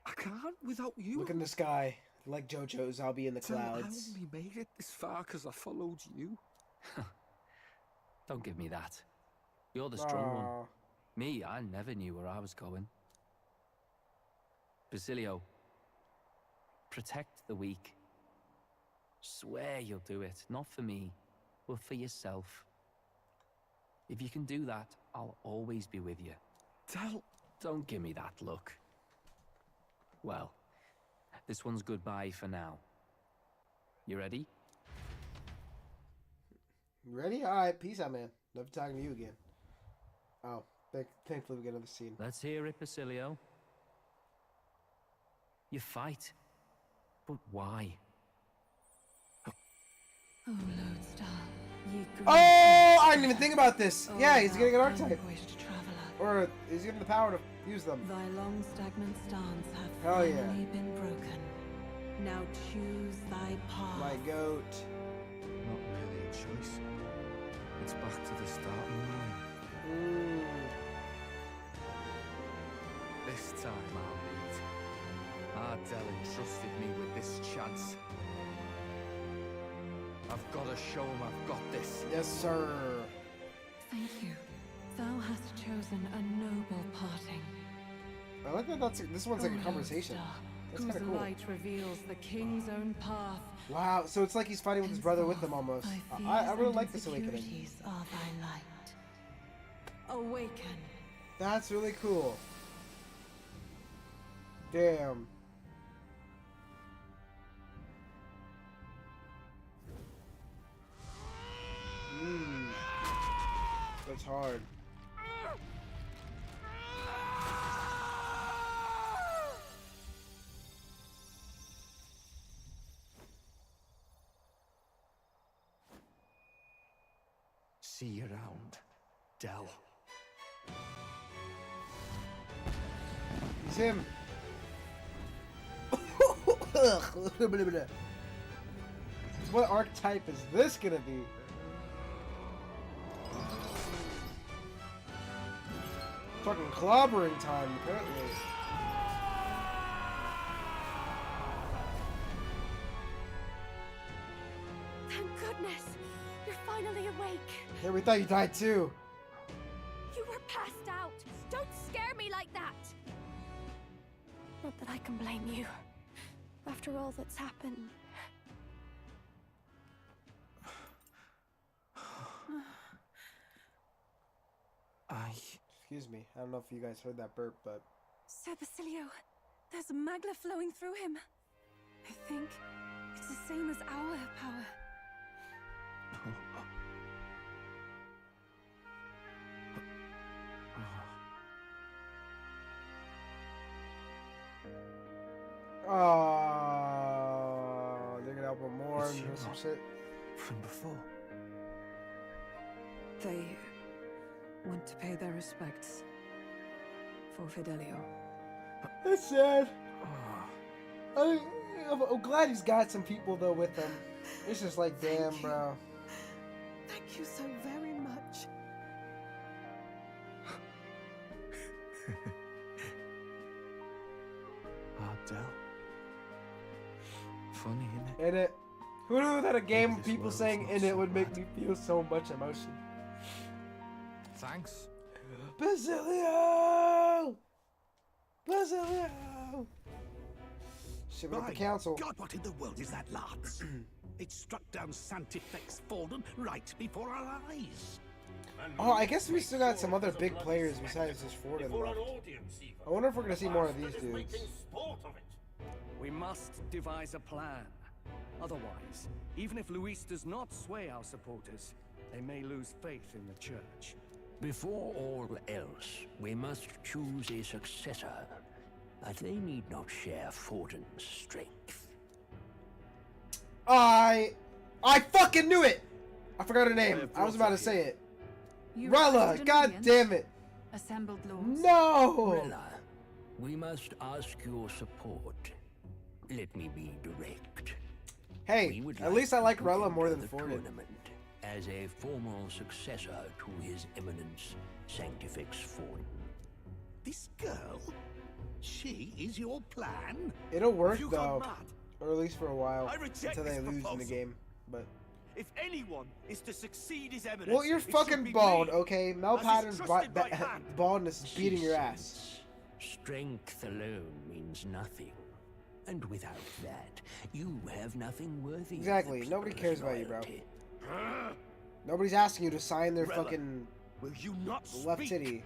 Speaker 10: I can't without you.
Speaker 1: Look in the sky. Like JoJo's, I'll be in the
Speaker 10: Tell, I
Speaker 1: clouds.
Speaker 10: only made it this far because I followed you.
Speaker 13: Don't give me that. You're the strong one.
Speaker 1: Aw.
Speaker 13: Me, I never knew where I was going. Basilio, protect the weak. Swear you'll do it, not for me, but for yourself. If you can do that, I'll always be with you. Don't give me that look. Well, this one's goodbye for now. You ready?
Speaker 1: You ready? Alright, peace out, man. Never talking to you again. Oh, thankfully we get another scene.
Speaker 13: Let's hear it, Basilio. You fight. But why?
Speaker 7: Oh, Lodestar, ye
Speaker 1: Oh, I didn't even think about this.
Speaker 7: Oh,
Speaker 1: yeah, he's getting an archetype.
Speaker 7: vanquished traveler.
Speaker 1: Or he's getting the power to use them.
Speaker 7: Thy long stagnant stance hath
Speaker 1: Hell yeah.
Speaker 7: finally been broken. Now choose thy path.
Speaker 1: My goat.
Speaker 9: Not really a choice. It's back to the starting line.
Speaker 1: Mm.
Speaker 9: This time I'll lead. Ardell entrusted me with this chance. I've got to show him I've got this.
Speaker 1: Yes, sir.
Speaker 7: Thank you. Thou hast chosen a noble parting.
Speaker 1: I like that. This one's like a conversation. That's kind
Speaker 7: Whose
Speaker 1: of cool.
Speaker 7: light reveals the king's own path.
Speaker 1: Wow, so it's like he's fighting with his brother with them almost. I really like this awakening.
Speaker 7: Are thy light. Awaken.
Speaker 1: That's really cool. Damn. That's hard.
Speaker 9: See you around, Dell.
Speaker 1: He's him. What archetype is this gonna be? Fucking clobbering time, apparently.
Speaker 8: Thank goodness! You're finally awake!
Speaker 1: Yeah, we thought you died too.
Speaker 8: You were passed out! Don't scare me like that! Not that I can blame you. After all that's happened.
Speaker 1: Excuse me. I don't know if you guys heard that burp, but...
Speaker 5: Sir Basilio, there's magla flowing through him. I think it's the same as our power.
Speaker 1: Oh, they're gonna help him more and do some shit.
Speaker 9: From before.
Speaker 7: They want to pay their respects for Fidelio.
Speaker 1: That's sad. I'm glad he's got some people though with him. It's just like, damn, bro.
Speaker 5: Thank you so very much.
Speaker 9: Ardell. Funny, isn't it?
Speaker 1: In it. Who knew that a game with people saying in it would make me feel so much emotion?
Speaker 9: Thanks.
Speaker 1: Basilio! Basilio! Shit with the council.
Speaker 6: God, what in the world is that, lads? It struck down Santifex Fallen right before our eyes.
Speaker 1: Oh, I guess we still got some other big players besides just Forden left. I wonder if we're gonna see more of these dudes.
Speaker 3: We must devise a plan. Otherwise, even if Luis does not sway our supporters, they may lose faith in the church.
Speaker 14: Before all else, we must choose a successor, but they need not share Forden's strength.
Speaker 1: I fucking knew it! I forgot her name. I was about to say it. Rella, god damn it!
Speaker 7: Assembled lords.
Speaker 1: No!
Speaker 14: Rella, we must ask your support. Let me be direct.
Speaker 1: Hey, at least I like Rella more than Forden.
Speaker 14: As a formal successor to His Eminence, Sanctifex Forden.
Speaker 6: This girl? She is your plan?
Speaker 1: It'll work
Speaker 6: Have you gone
Speaker 1: though.
Speaker 6: mad?
Speaker 1: Or at least for a while.
Speaker 6: I reject
Speaker 1: Until they
Speaker 6: this
Speaker 1: lose in the
Speaker 6: proposal.
Speaker 1: game. But
Speaker 9: If anyone is to succeed his eminence,
Speaker 1: Well, you're
Speaker 9: it should
Speaker 1: fucking
Speaker 9: be
Speaker 1: bald,
Speaker 9: me,
Speaker 1: okay? Mel
Speaker 9: as his
Speaker 1: Pattern's
Speaker 9: trusted right hand.
Speaker 1: baldness is beating your ass.
Speaker 14: Strength alone means nothing. And without that, you have nothing worthy.
Speaker 1: Exactly.
Speaker 14: Of
Speaker 1: Nobody cares about you, bro.
Speaker 14: loyalty.
Speaker 1: Nobody's asking you to sign their
Speaker 9: Rella,
Speaker 1: fucking
Speaker 9: will you not
Speaker 1: left
Speaker 9: speak?
Speaker 1: titty.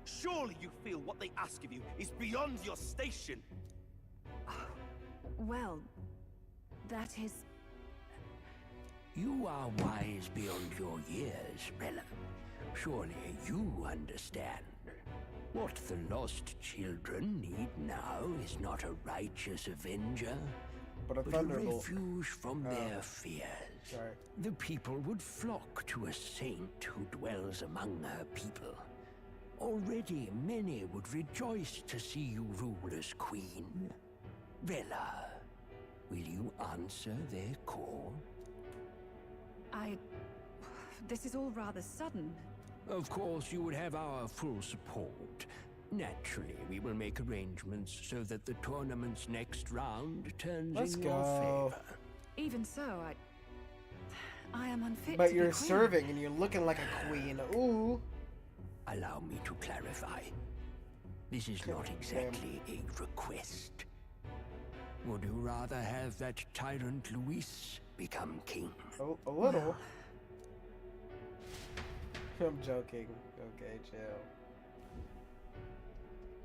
Speaker 9: Surely you feel what they ask of you is beyond your station.
Speaker 7: Well, that is...
Speaker 14: You are wise beyond your years, Rella. Surely you understand. What the lost children need now is not a righteous avenger,
Speaker 1: but a
Speaker 14: refuge from their fears.
Speaker 1: Sorry.
Speaker 14: The people would flock to a saint who dwells among her people. Already many would rejoice to see you rule as queen. Rella, will you answer their call?
Speaker 7: This is all rather sudden.
Speaker 14: Of course, you would have our full support. Naturally, we will make arrangements so that the tournament's next round turns in your favor.
Speaker 7: Even so, I am unfit
Speaker 1: But
Speaker 7: to
Speaker 1: you're
Speaker 7: be queen.
Speaker 1: serving and you're looking like a queen. Ooh.
Speaker 14: Allow me to clarify. This is not exactly a request. Would you rather have that tyrant Luis become king?
Speaker 1: Oh, a little. I'm joking. Okay, chill.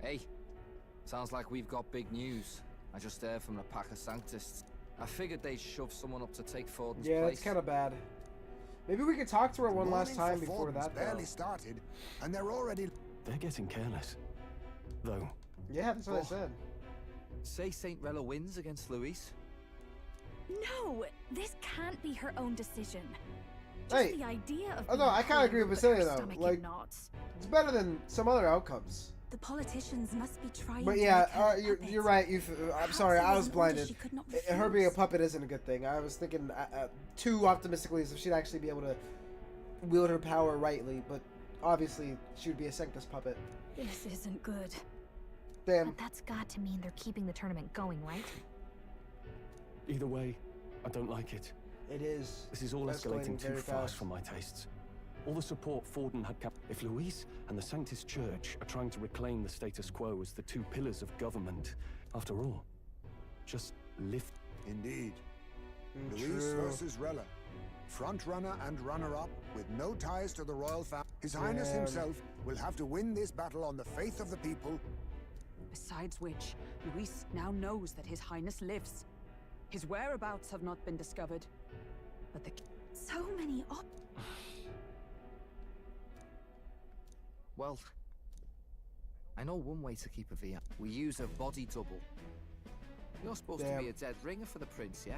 Speaker 15: Hey, sounds like we've got big news. I just heard from the pack of Sanctists. I figured they'd shove someone up to take Forden's
Speaker 1: Yeah,
Speaker 15: place.
Speaker 1: it's kind of bad. Maybe we could talk to her one last time before
Speaker 12: Forden's
Speaker 1: that,
Speaker 12: barely
Speaker 1: though.
Speaker 12: started, and they're already...
Speaker 3: They're getting careless. Though.
Speaker 1: Yeah, that's what I said.
Speaker 15: Say Saint Rella wins against Luis.
Speaker 5: No, this can't be her own decision.
Speaker 1: Hey,
Speaker 5: Just the idea of
Speaker 1: oh no,
Speaker 5: being
Speaker 1: I kind of agree
Speaker 5: queen
Speaker 1: with
Speaker 5: put her
Speaker 1: Basilia though.
Speaker 5: stomach in
Speaker 1: Like,
Speaker 5: knots.
Speaker 1: it's better than some other outcomes.
Speaker 5: The politicians must be trying.
Speaker 1: But
Speaker 5: to
Speaker 1: yeah,
Speaker 5: make her
Speaker 1: you're right. I'm sorry, I was blinded.
Speaker 5: she could not
Speaker 1: Her being a puppet isn't a good thing. I was thinking too optimistically as if she'd actually be able to wield her power rightly, but obviously she would be a Sanctus puppet.
Speaker 5: This isn't good.
Speaker 1: Damn.
Speaker 8: But that's got to mean they're keeping the tournament going, right?
Speaker 3: Either way, I don't like it.
Speaker 1: It is.
Speaker 3: This is all escalating too fast for my tastes. All the support Forden had kept. If Luis and the Sanctus Church are trying to reclaim the status quo as the two pillars of government, after all, just lift.
Speaker 12: Indeed. Luis versus Rella. Front runner and runner-up with no ties to the royal family. His Highness himself will have to win this battle on the faith of the people.
Speaker 7: Besides which, Luis now knows that His Highness lives. His whereabouts have not been discovered. But the...
Speaker 5: So many
Speaker 15: Well, I know one way to keep a VI. We use a body double. You're supposed to be a dead ringer for the prince, yeah?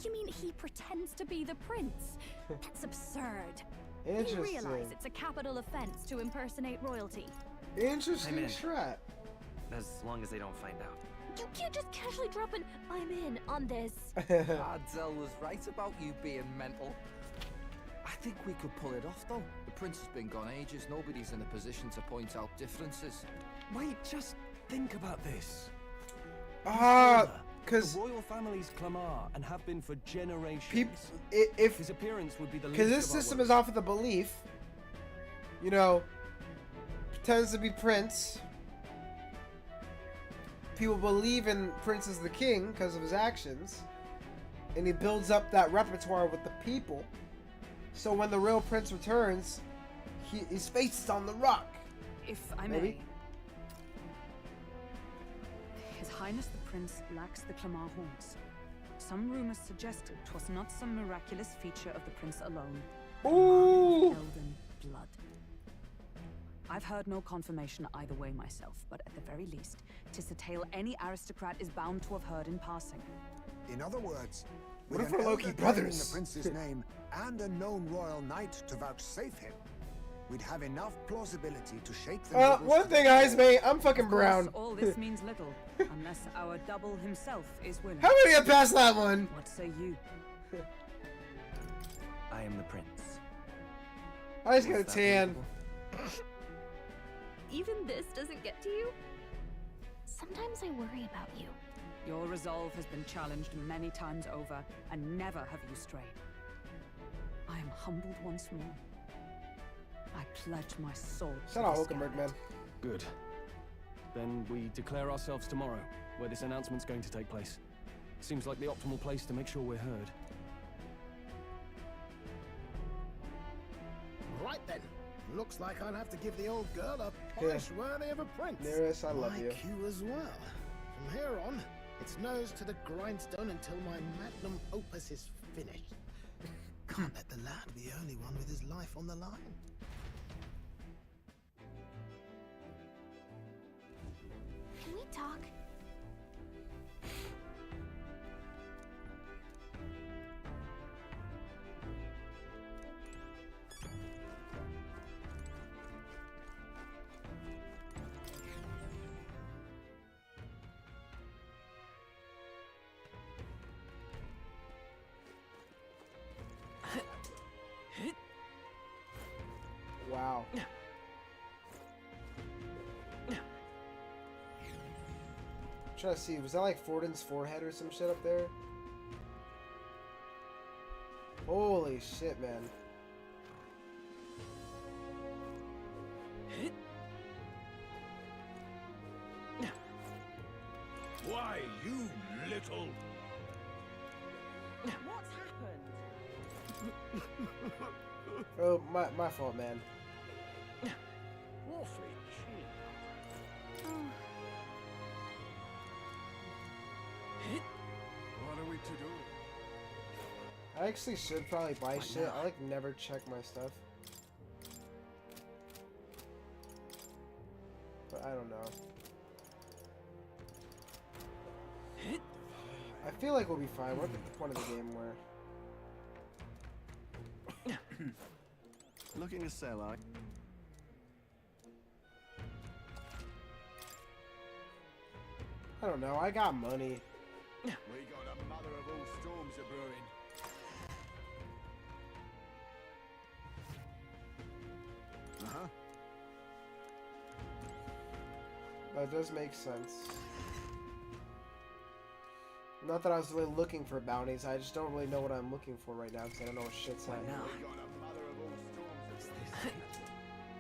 Speaker 5: You mean he pretends to be the prince? That's absurd. You
Speaker 1: Interesting.
Speaker 5: realize it's a capital offense to impersonate royalty.
Speaker 1: Interesting
Speaker 16: I'm in.
Speaker 1: strat.
Speaker 16: As long as they don't find out.
Speaker 8: You can't just casually drop an "I'm in" on this.
Speaker 15: Ardell was right about you being mental. I think we could pull it off, though. The prince has been gone ages. Nobody's in a position to point out differences.
Speaker 3: Wait, just think about this.
Speaker 1: Because
Speaker 3: the royal family's Clamar and have been for generations.
Speaker 1: If
Speaker 3: his appearance would be the
Speaker 1: because this
Speaker 3: least of our
Speaker 1: system
Speaker 3: worries.
Speaker 1: is off of the belief, you know, pretends to be prince. People believe in Prince as the king because of his actions, and he builds up that repertoire with the people. So when the real prince returns, his face is on the rock.
Speaker 7: If I may... His Highness the Prince lacks the Clamar horns. Some rumors suggested 'twas not some miraculous feature of the prince alone.
Speaker 1: Ooh!
Speaker 7: Elven blood. I've heard no confirmation either way myself, but at the very least, 'tis a tale any aristocrat is bound to have heard in passing.
Speaker 12: In other words,
Speaker 1: What
Speaker 12: with
Speaker 1: if
Speaker 12: an
Speaker 1: we're Loki
Speaker 12: elder claiming
Speaker 1: brothers?
Speaker 12: the prince's name and a known royal knight to vouchsafe him, we'd have enough plausibility to shake the nobles
Speaker 1: One
Speaker 12: to
Speaker 1: thing,
Speaker 12: their
Speaker 1: eyes,
Speaker 12: core.
Speaker 1: mate, I'm fucking
Speaker 7: Of course,
Speaker 1: brown.
Speaker 7: all this means little, unless our double himself is willing.
Speaker 1: How many get past that one?
Speaker 7: What say you?
Speaker 16: I am the prince.
Speaker 1: I just got a tan.
Speaker 8: Even this doesn't get to you? Sometimes I worry about you.
Speaker 7: Your resolve has been challenged many times over, and never have you strayed. I am humbled once more. I pledge my soul to
Speaker 1: Shout out
Speaker 7: this
Speaker 1: Hulkenberg, man.
Speaker 3: Good. Then we declare ourselves tomorrow, where this announcement's going to take place. Seems like the optimal place to make sure we're heard.
Speaker 17: Right then. Looks like I'll have to give the old girl a polish worthy of a prince.
Speaker 1: Nearest, I love you.
Speaker 17: Like you as well. From here on, it's nose to the grindstone until my magnum opus is finished. Can't let the lad be the only one with his life on the line.
Speaker 8: Can we talk?
Speaker 1: Wow. Trying to see, was that like Fortin's forehead or some shit up there? Holy shit, man.
Speaker 2: Why, you little...
Speaker 18: What's happened?
Speaker 1: Oh, my fault, man.
Speaker 14: Awfully cheap.
Speaker 2: What are we to do?
Speaker 1: I actually should probably buy shit. I like never check my stuff. But I don't know. I feel like we'll be fine. We're at the point of the game where...
Speaker 9: Looking to sell, are you?
Speaker 1: I don't know. I got money.
Speaker 2: We got a mother of all storms a brewing.
Speaker 9: Uh-huh.
Speaker 1: That does make sense. Not that I was really looking for bounties. I just don't really know what I'm looking for right now because I don't know what shit's at.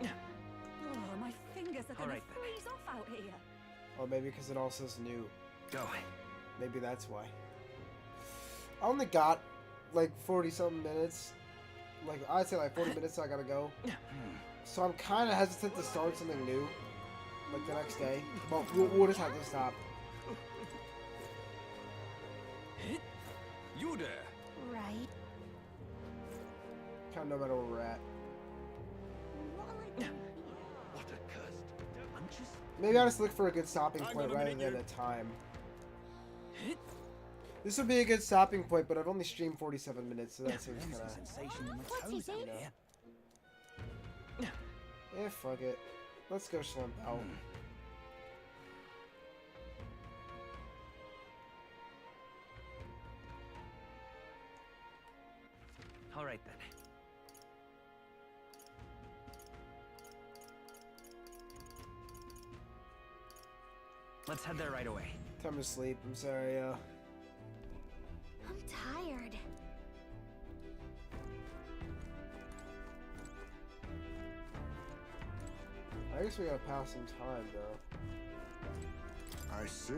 Speaker 5: Oh, my fingers are gonna
Speaker 16: Alright, then.
Speaker 5: freeze off out here.
Speaker 1: Or maybe because it all says new.
Speaker 16: Go.
Speaker 1: Maybe that's why. I only got like 40-something minutes. Like, I'd say like 40 minutes, so I gotta go. So I'm kind of hesitant to start something new. Like the next day. But we'll just have to stop.
Speaker 2: You there?
Speaker 8: Right.
Speaker 1: Kind of no matter where we're at.
Speaker 8: What am I doing?
Speaker 2: What a cursed...
Speaker 1: Maybe I'll just look for a good stopping point rather than a time. This would be a good stopping point, but I've only streamed 47 minutes, so that seems kind of...
Speaker 14: Sensation in my
Speaker 8: What's he
Speaker 14: toes
Speaker 8: saying?
Speaker 14: out here.
Speaker 1: Yeah, fuck it. Let's go slump out.
Speaker 16: All right then. Let's head there right away.
Speaker 1: Time to sleep. I'm sorry,
Speaker 8: I'm tired.
Speaker 1: I guess we gotta pass some time, though.
Speaker 12: I see.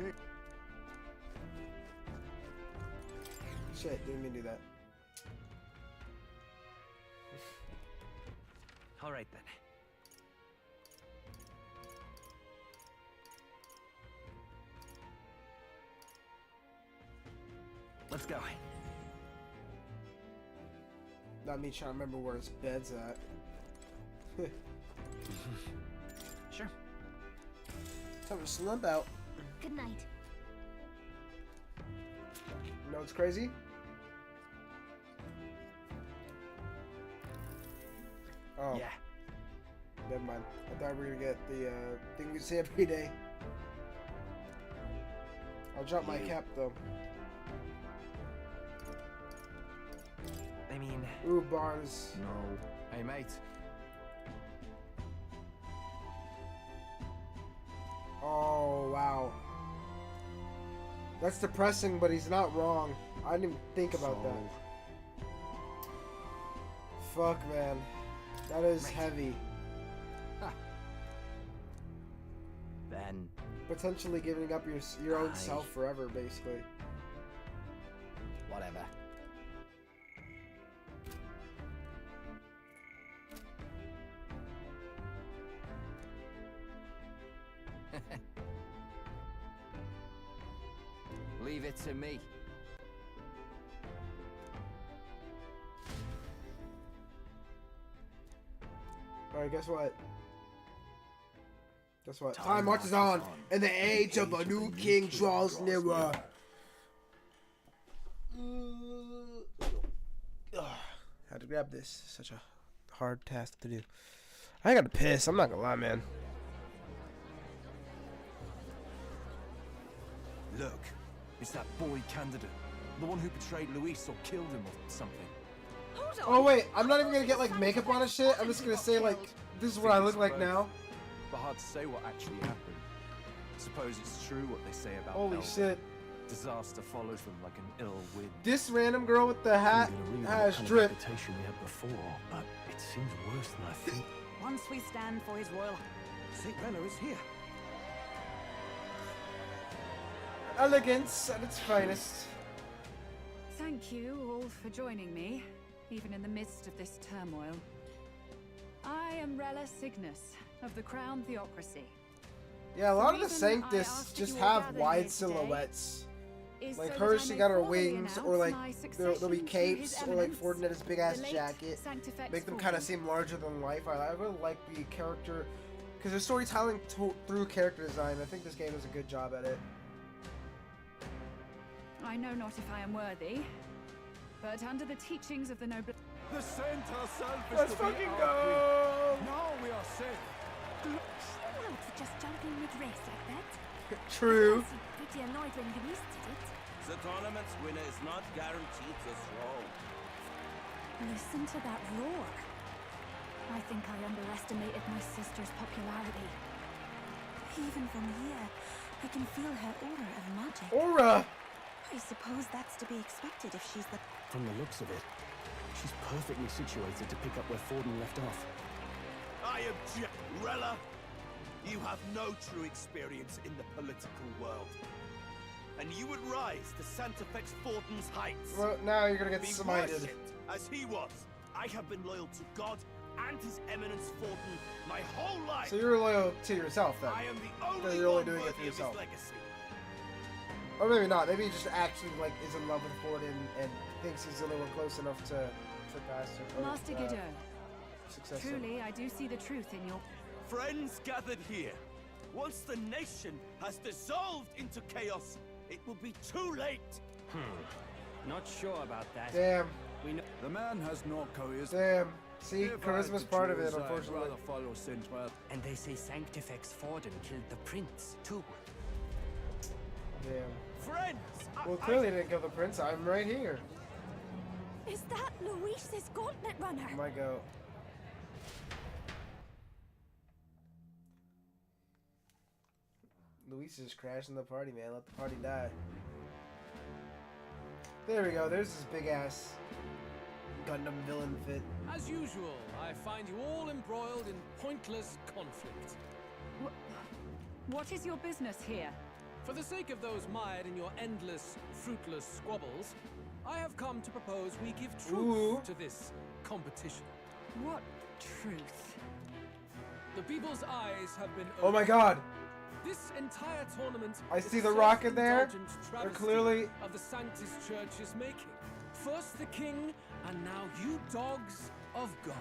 Speaker 1: Shit, didn't mean to do that.
Speaker 16: All right then. Let's go.
Speaker 1: Not me trying to remember where his bed's at.
Speaker 16: Sure.
Speaker 1: Time to slump out.
Speaker 8: Good night.
Speaker 1: You know what's crazy? Oh.
Speaker 16: Yeah.
Speaker 1: Never mind. I thought we were gonna get the thing we see every day. I'll drop my cap though.
Speaker 16: I mean...
Speaker 1: Ooh, bars.
Speaker 11: No.
Speaker 16: Hey, mate.
Speaker 1: Oh, wow. That's depressing, but he's not wrong. I didn't even think about that. Fuck, man. That is heavy.
Speaker 13: Then...
Speaker 1: Potentially giving up your own self forever, basically.
Speaker 13: Whatever.
Speaker 15: Leave it to me.
Speaker 1: Alright, guess what? Guess what? Time marches on, and the age of a new king draws nearer. Had to grab this. Such a hard task to do. I gotta piss. I'm not gonna lie, man.
Speaker 3: Look, it's that boy candidate. The one who betrayed Luis or killed him or something.
Speaker 1: Oh wait, I'm not even gonna get like makeup on and shit. I'm just gonna say like, this is what I look like now.
Speaker 3: But hard to say what actually happened. Suppose it's true what they say about
Speaker 1: Holy
Speaker 3: Belva.
Speaker 1: shit.
Speaker 3: Disaster follows them like an ill wind.
Speaker 1: This random girl with the hat has drip.
Speaker 3: Reputation we had before, but it seems worse than I think.
Speaker 7: Once we stand for his royal...
Speaker 3: St. Rella is here.
Speaker 1: Elegance at its finest.
Speaker 7: Thank you all for joining me, even in the midst of this turmoil. I am Rella Cygnus, of the Crown Theocracy.
Speaker 1: Yeah, a lot of the Sanctus just have wide silhouettes. Like her, she got her wings, or like there'll be capes, or like Fortinet's big ass jacket. Make them kind of seem larger than life. I really like the character, because they're storytelling through character design. I think this game does a good job at it.
Speaker 7: I know not if I am worthy, but under the teachings of the noble...
Speaker 2: The saint herself is
Speaker 1: Let's
Speaker 2: to be
Speaker 1: fucking
Speaker 2: our
Speaker 1: go!
Speaker 2: queen. Now we are safe.
Speaker 8: Chill out for just jumping mid-race like that.
Speaker 1: True.
Speaker 8: I was pretty annoyed when Luis did it.
Speaker 9: The tournament's winner is not guaranteed the throne.
Speaker 8: Listen to that roar. I think I underestimated my sister's popularity. Even from here, I can feel her aura of magic.
Speaker 1: Aura!
Speaker 8: I suppose that's to be expected if she's the...
Speaker 3: From the looks of it, she's perfectly situated to pick up where Forden left off.
Speaker 9: I object, Rella. You have no true experience in the political world. And you would rise to Santefex Forden's heights.
Speaker 1: Well, now you're gonna get
Speaker 9: Be
Speaker 1: smited.
Speaker 9: worshipped as he was. I have been loyal to God and His Eminence Forden my whole life.
Speaker 1: So you're loyal to yourself then?
Speaker 9: I am the
Speaker 1: Because
Speaker 9: only
Speaker 1: you're only
Speaker 9: one
Speaker 1: doing it
Speaker 9: worthy
Speaker 1: for
Speaker 9: of his
Speaker 1: yourself.
Speaker 9: legacy.
Speaker 1: Or maybe not. Maybe he just actually like is in love with Forden and thinks he's the only one close enough to surpass her.
Speaker 7: Master Godot,
Speaker 1: Successor.
Speaker 7: truly I do see the truth in your...
Speaker 9: Friends gathered here. Once the nation has dissolved into chaos, it will be too late.
Speaker 16: Not sure about that.
Speaker 1: Damn.
Speaker 16: We know
Speaker 2: the man has no charisma.
Speaker 1: Damn. See,
Speaker 2: If I
Speaker 1: charisma's
Speaker 2: had to
Speaker 1: part of it,
Speaker 2: choose, I'd
Speaker 1: unfortunately.
Speaker 2: rather follow Saint Rella.
Speaker 16: And they say Sanctifex Forden killed the prince, too.
Speaker 1: Damn.
Speaker 9: Friends!
Speaker 1: Well, clearly didn't kill the prince. I'm right here.
Speaker 8: Is that Luis's gauntlet runner?
Speaker 1: My go. Luis is crashing the party, man. Let the party die. There we go. There's this big ass Gundam villain fit.
Speaker 10: As usual, I find you all embroiled in pointless conflict.
Speaker 7: What is your business here?
Speaker 10: For the sake of those mired in your endless, fruitless squabbles, I have come to propose we give truth to this competition.
Speaker 7: What truth?
Speaker 10: The people's eyes have been
Speaker 1: Oh my
Speaker 10: opened.
Speaker 1: god!
Speaker 10: This entire tournament
Speaker 1: I
Speaker 10: is
Speaker 1: see
Speaker 10: a
Speaker 1: the rocket there.
Speaker 10: self-indulgent
Speaker 1: They're
Speaker 10: travesty
Speaker 1: clearly...
Speaker 10: of the Sanctus Church is making. First the king, and now you dogs of God.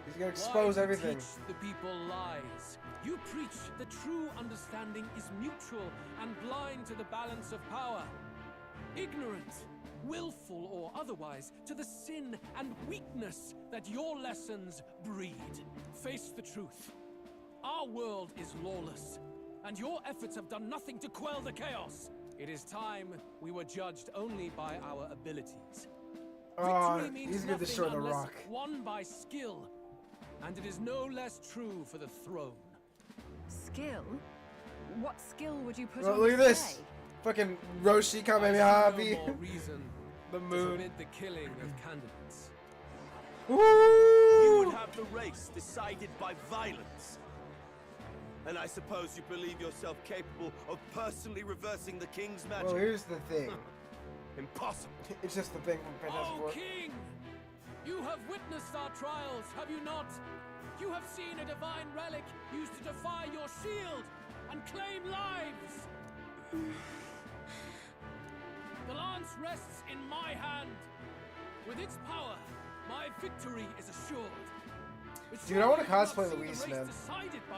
Speaker 1: He's gonna expose
Speaker 10: Why
Speaker 1: everything.
Speaker 10: teach the people lies? You preach the true understanding is mutual and blind to the balance of power. Ignorant, willful or otherwise, to the sin and weakness that your lessons breed. Face the truth. Our world is lawless, and your efforts have done nothing to quell the chaos. It is time we were judged only by our abilities. Victory means
Speaker 1: he's gonna
Speaker 10: nothing
Speaker 1: destroy the
Speaker 10: unless
Speaker 1: rock.
Speaker 10: won by skill, and it is no less true for the throne.
Speaker 7: Skill? What skill would you put
Speaker 1: Well,
Speaker 7: on
Speaker 1: look at
Speaker 7: display?
Speaker 1: this. Fucking Roshi Kamehameha.
Speaker 10: No more reason
Speaker 1: The
Speaker 10: to
Speaker 1: moon.
Speaker 10: forbid the killing of candidates.
Speaker 9: You would have the race decided by violence. And I suppose you believe yourself capable of personally reversing the king's magic.
Speaker 1: Well, here's the thing.
Speaker 9: Impossible.
Speaker 1: It's just the thing from Fantastic
Speaker 10: Oh,
Speaker 1: Four.
Speaker 10: King! You have witnessed our trials, have you not? You have seen a divine relic used to defy your shield and claim lives! The lance rests in my hand. With its power, my victory is assured.
Speaker 1: Dude, I want to cosplay Luis, man.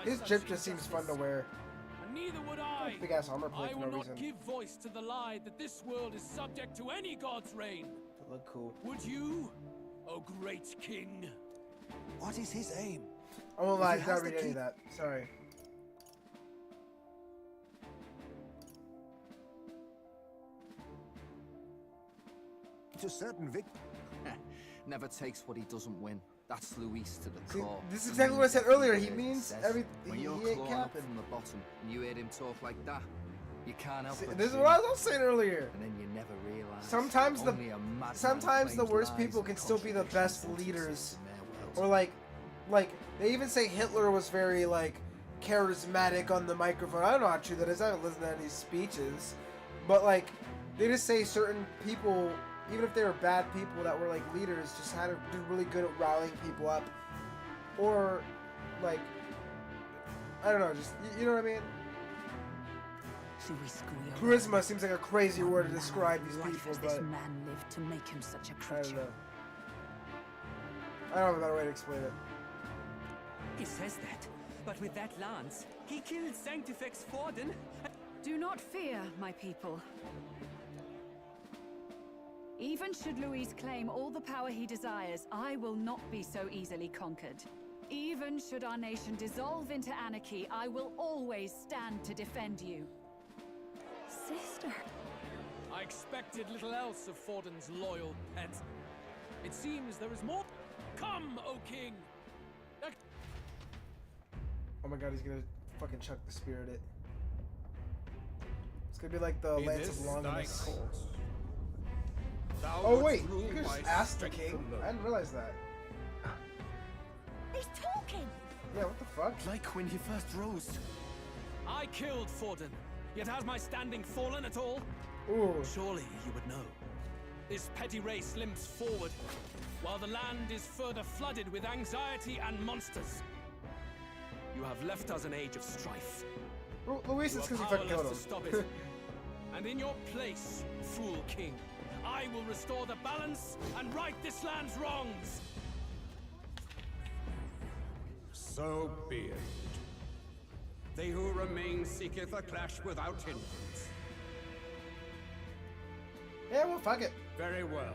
Speaker 1: His jib just seems fun to wear.
Speaker 10: And neither would I.
Speaker 1: Big ass armor plate
Speaker 10: I
Speaker 1: for
Speaker 10: will
Speaker 1: no
Speaker 10: not
Speaker 1: reason.
Speaker 10: give voice to the lie that this world is subject to any god's reign.
Speaker 1: They look cool.
Speaker 10: Would you, O great king?
Speaker 6: What is his aim?
Speaker 1: I won't lie, I
Speaker 6: If
Speaker 1: did
Speaker 6: he
Speaker 1: not
Speaker 6: has
Speaker 1: read
Speaker 6: the
Speaker 1: any
Speaker 6: key-
Speaker 1: of that. Sorry.
Speaker 12: To certain victory.
Speaker 15: Never takes what he doesn't win. That's Luis to the
Speaker 1: See,
Speaker 15: core.
Speaker 1: this is exactly what I said earlier. He
Speaker 15: It
Speaker 1: means
Speaker 15: says,
Speaker 1: everything.
Speaker 15: When
Speaker 1: He
Speaker 15: you're
Speaker 1: ain't
Speaker 15: clawing up
Speaker 1: capping.
Speaker 15: from the bottom and you hear him talk like that, you can't help
Speaker 1: See,
Speaker 15: but
Speaker 1: this is
Speaker 15: cheer.
Speaker 1: what I was saying earlier.
Speaker 15: And then you never realize.
Speaker 1: Sometimes the
Speaker 15: only a madman
Speaker 1: sometimes the
Speaker 15: claims
Speaker 1: worst
Speaker 15: lies
Speaker 1: people
Speaker 15: and
Speaker 1: can still be the best
Speaker 15: contradictions
Speaker 1: leaders.
Speaker 15: in their world.
Speaker 1: Or like they even say Hitler was very like charismatic on the microphone. I don't know how true that is. I haven't listened to any speeches, but like they just say certain people, even if they were bad people that were like leaders, just had to do really good at rallying people up, or like I don't know, just you know what I mean. Charisma seems like a crazy word to describe these
Speaker 7: Life
Speaker 1: people,
Speaker 7: has this
Speaker 1: but
Speaker 7: man lived to make him such a
Speaker 1: I don't
Speaker 7: creature.
Speaker 1: know. I don't have a better way to explain it.
Speaker 16: He says that, but with that lance, he killed Sanctifex Forden.
Speaker 7: Do not fear, my people. Even should Luis claim all the power he desires, I will not be so easily conquered. Even should our nation dissolve into anarchy, I will always stand to defend you.
Speaker 8: Sister.
Speaker 10: I expected little else of Forden's loyal pet. It seems there is more. Come, O king!
Speaker 1: Oh my god, he's gonna fucking chuck the spear at it. It's gonna be like the Lance of Longinus. Oh wait, you could just ask the king? I didn't realize that.
Speaker 8: He's talking!
Speaker 1: Yeah, what the fuck?
Speaker 10: Like when he first rose. I killed Forden, yet has my standing fallen at all?
Speaker 1: Ooh.
Speaker 10: Surely you would know. This petty race limps forward, while the land is further flooded with anxiety and monsters. You have left us an age of strife.
Speaker 1: Luis is because he fucking killed him.
Speaker 10: To stop it. And in your place, fool king, I will restore the balance and right this land's wrongs.
Speaker 19: So be it. They who remain seeketh a clash without hindrance.
Speaker 1: Yeah, well, fuck it.
Speaker 19: Very well.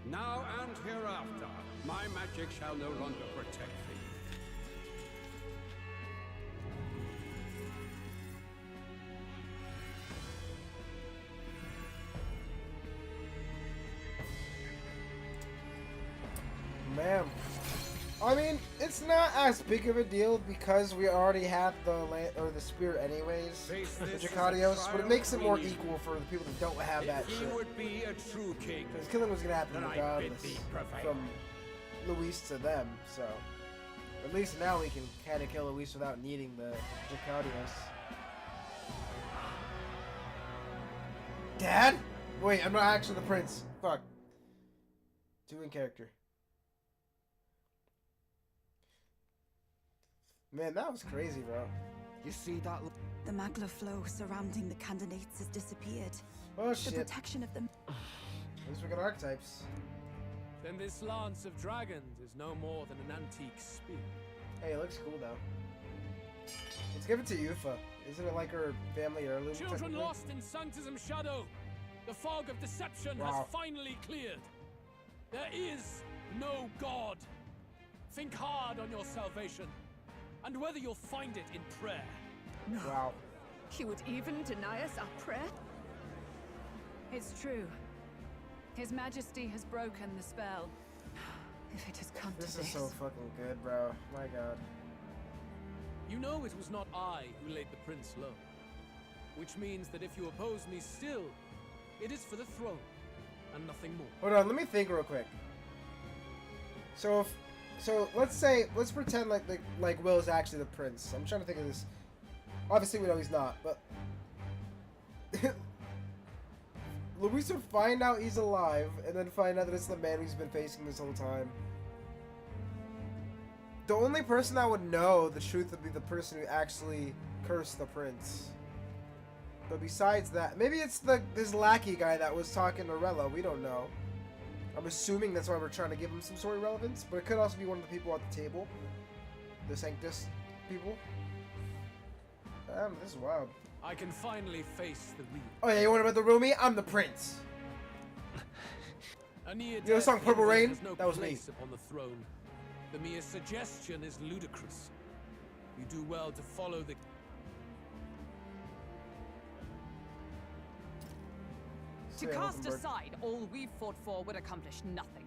Speaker 19: Now and hereafter, my magic shall no longer protect thee.
Speaker 1: Man. I mean, it's not as big of a deal because we already have the land or the spear anyways, the Jacadios, but it makes it more equal for the people that don't have that
Speaker 19: If he
Speaker 1: shit.
Speaker 19: would be a true king,
Speaker 1: Because killing was gonna happen
Speaker 19: then I
Speaker 1: regardless
Speaker 19: bid thee prevail.
Speaker 1: from Luis to them, so at least now we can kind of kill Luis without needing the Jacadios. Dad? Wait, I'm not actually the prince. Fuck. Two in character. Man, that was crazy, bro.
Speaker 15: You see that?
Speaker 5: The magla flow surrounding the candidates has disappeared.
Speaker 1: Oh
Speaker 5: The
Speaker 1: shit.
Speaker 5: protection of them.
Speaker 1: At least we got archetypes.
Speaker 10: Then this lance of dragons is no more than an antique spear.
Speaker 1: Hey, it looks cool though. Let's give it to Yufa. Isn't it like her family heirloom?
Speaker 10: Children
Speaker 1: technically?
Speaker 10: lost in Sanctism's shadow. The fog of deception
Speaker 1: Wow.
Speaker 10: has finally cleared. There is no God. Think hard on your salvation, and whether you'll find it in prayer.
Speaker 7: No.
Speaker 1: Wow.
Speaker 7: He would even deny us our prayer? It's true. His Majesty has broken the spell. If it has come
Speaker 1: This
Speaker 7: to
Speaker 1: is
Speaker 7: this.
Speaker 1: so fucking good, bro. My god.
Speaker 10: You know it was not I who laid the prince low. Which means that if you oppose me still, it is for the throne, and nothing more.
Speaker 1: Hold on, let me think real quick. So let's pretend like Will is actually the prince. I'm trying to think of this. Obviously we know he's not, but Luis would find out he's alive, and then find out that it's the man he's been facing this whole time. The only person that would know the truth would be the person who actually cursed the prince. But besides that, maybe it's this lackey guy that was talking to Rella. We don't know. I'm assuming that's why we're trying to give him some sort of relevance, but it could also be one of the people at the table. The Sanctus people. This is wild.
Speaker 10: I can finally face the real.
Speaker 1: Oh yeah, you want about the real me? I'm the prince.
Speaker 10: You
Speaker 1: know the song Purple Rain?
Speaker 10: No
Speaker 1: That was me.
Speaker 10: place upon the throne. The mere suggestion is ludicrous. You do well to follow the...
Speaker 20: To cast aside all we've fought for would accomplish nothing.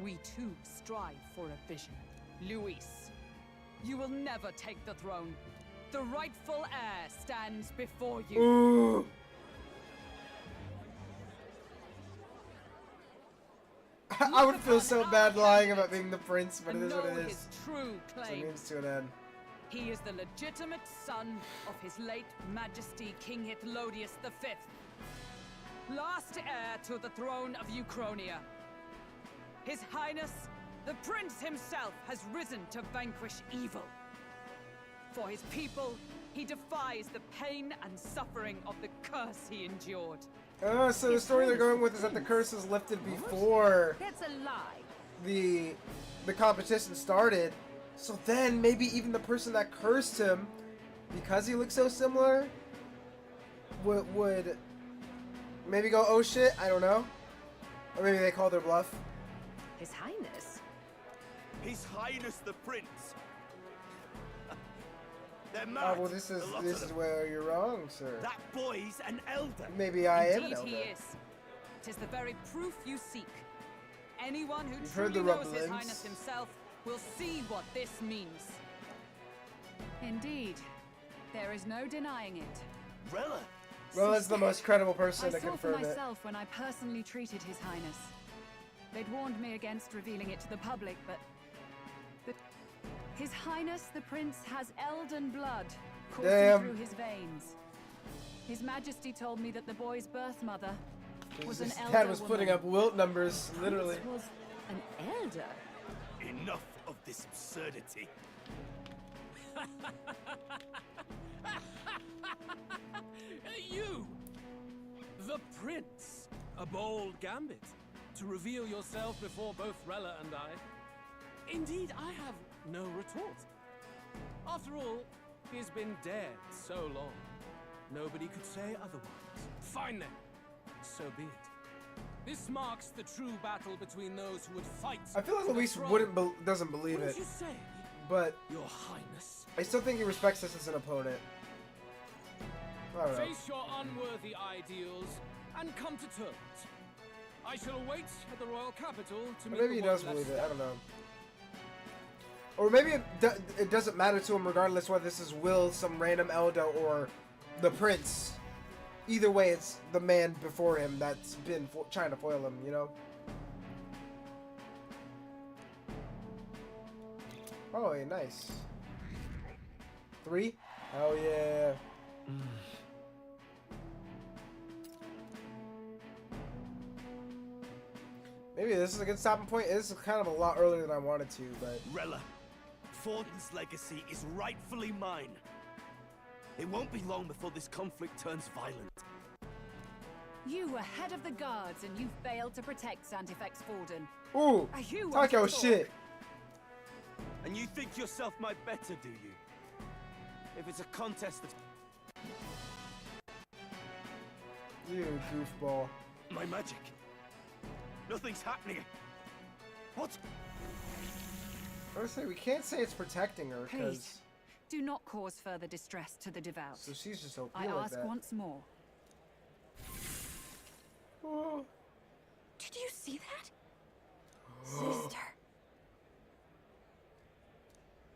Speaker 20: We too strive for a vision. Luis, you will never take the throne. The rightful heir stands before you.
Speaker 1: Ooh. I would feel so bad lying about being the prince, but it is what it is.
Speaker 20: His true
Speaker 1: It's a
Speaker 20: claim.
Speaker 1: means to an end.
Speaker 20: He is the legitimate son of His late Majesty King Hitlodius V, last heir to the throne of Uchronia. His Highness, the Prince himself, has risen to vanquish evil. For his people, he defies the pain and suffering of the curse he endured.
Speaker 1: Oh, so the story they're going with is that the curse was lifted before
Speaker 20: That's a lie.
Speaker 1: the competition started. So then maybe even the person that cursed him, because he looks so similar, would maybe go, oh shit, I don't know. Or maybe they call their bluff.
Speaker 20: His Highness?
Speaker 9: His Highness the Prince. They're
Speaker 1: Oh
Speaker 9: mad.
Speaker 1: well, this is where you're wrong, sir.
Speaker 9: That boy's an elder.
Speaker 1: Maybe I am an
Speaker 20: Indeed
Speaker 1: elder.
Speaker 20: he is. 'Tis the very proof you seek. Anyone who
Speaker 1: You've heard
Speaker 20: truly
Speaker 1: the
Speaker 20: knows His
Speaker 1: rumblings.
Speaker 20: Highness himself will see what this means.
Speaker 7: Indeed. There is no denying it.
Speaker 9: Rella.
Speaker 1: Well, that's the most credible
Speaker 7: I
Speaker 1: person to
Speaker 7: saw for
Speaker 1: confirm it.
Speaker 7: myself when I personally treated His Highness. They'd warned me against revealing it to the public, but His Highness the Prince has Elden blood coursing
Speaker 1: Damn.
Speaker 7: through his veins. His Majesty told me that the boy's birth mother was an
Speaker 1: His
Speaker 7: elder
Speaker 1: dad was
Speaker 7: woman.
Speaker 1: putting up wilt numbers, literally.
Speaker 20: Was an elder?
Speaker 9: Enough of this absurdity.
Speaker 10: You! The Prince! A bold gambit. To reveal yourself before both Rella and I. Indeed, I have no retort. After all, he's been dead so long. Nobody could say otherwise. Fine then. So be it. This marks the true battle between those who would fight.
Speaker 1: I feel like
Speaker 10: for the
Speaker 1: Luis
Speaker 10: throne.
Speaker 1: doesn't believe
Speaker 10: What
Speaker 1: it,
Speaker 10: did you say?
Speaker 1: but
Speaker 10: Your Highness.
Speaker 1: I still think he respects us as an opponent. I don't know.
Speaker 10: Face your unworthy ideals and come to terms. I shall await at the royal capital to
Speaker 1: Or
Speaker 10: meet
Speaker 1: maybe he
Speaker 10: the
Speaker 1: does
Speaker 10: one
Speaker 1: believe
Speaker 10: left
Speaker 1: it. I don't know. Or maybe it doesn't matter to him regardless whether this is Will, some random elder, or the prince. Either way, it's the man before him that's been trying to foil him, you know? Oh, yeah, nice. 3? Hell yeah. Maybe this is a good stopping point. This is kind of a lot earlier than I wanted to, but...
Speaker 9: Rella, Forden's legacy is rightfully mine. It won't be long before this conflict turns violent.
Speaker 7: You were head of the guards and you failed to protect Santifex Forden.
Speaker 1: Ooh,
Speaker 7: Are you
Speaker 1: talk your
Speaker 7: on
Speaker 1: shit.
Speaker 9: And you think yourself my better, do you? If it's a contest of...
Speaker 1: You goofball.
Speaker 9: My magic. Nothing's happening. What?
Speaker 1: I was say we can't say it's protecting her, because...
Speaker 7: Please, do not cause further distress to the devout.
Speaker 1: So she's just OP
Speaker 7: I
Speaker 1: like
Speaker 7: ask
Speaker 1: that.
Speaker 7: once more.
Speaker 1: Oh.
Speaker 8: Did you see that? Sister.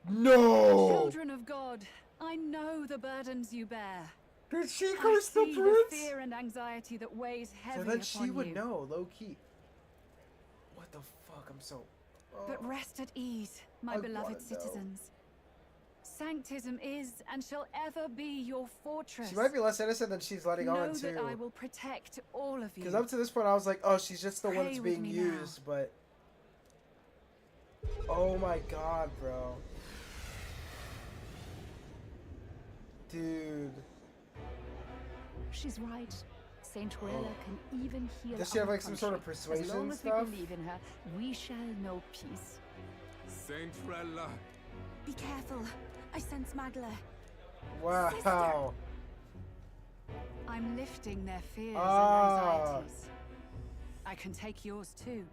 Speaker 1: No!
Speaker 7: Children of God, I know the burdens you bear.
Speaker 1: Did she
Speaker 7: I
Speaker 1: curse the
Speaker 7: see
Speaker 1: prince?
Speaker 7: the fear and anxiety that weighs heavy
Speaker 1: So then
Speaker 7: upon
Speaker 1: she would
Speaker 7: you.
Speaker 1: know, low key. What the fuck? I'm so.
Speaker 7: But rest at ease, my
Speaker 1: I
Speaker 7: beloved
Speaker 1: wanna know.
Speaker 7: citizens. Sanctism is and shall ever be your fortress.
Speaker 1: She might be less innocent than she's letting
Speaker 7: know
Speaker 1: on too.
Speaker 7: that I will protect all of you.
Speaker 1: Because up to this point, I was like, oh, she's just the one
Speaker 7: Pray
Speaker 1: that's
Speaker 7: with
Speaker 1: being
Speaker 7: me
Speaker 1: used, but. Oh my god, bro. Dude.
Speaker 7: She's right. Saint Rella can even heal.
Speaker 1: Does she have
Speaker 7: our
Speaker 1: like some sort of
Speaker 7: country.
Speaker 1: persuasion
Speaker 7: As long as
Speaker 1: stuff?
Speaker 7: we believe in her, we shall know peace.
Speaker 19: Saint Rella.
Speaker 8: Be careful. I sense Magla.
Speaker 1: Wow.
Speaker 7: I'm lifting their fears
Speaker 1: Ah.
Speaker 7: and anxieties. I can take yours too.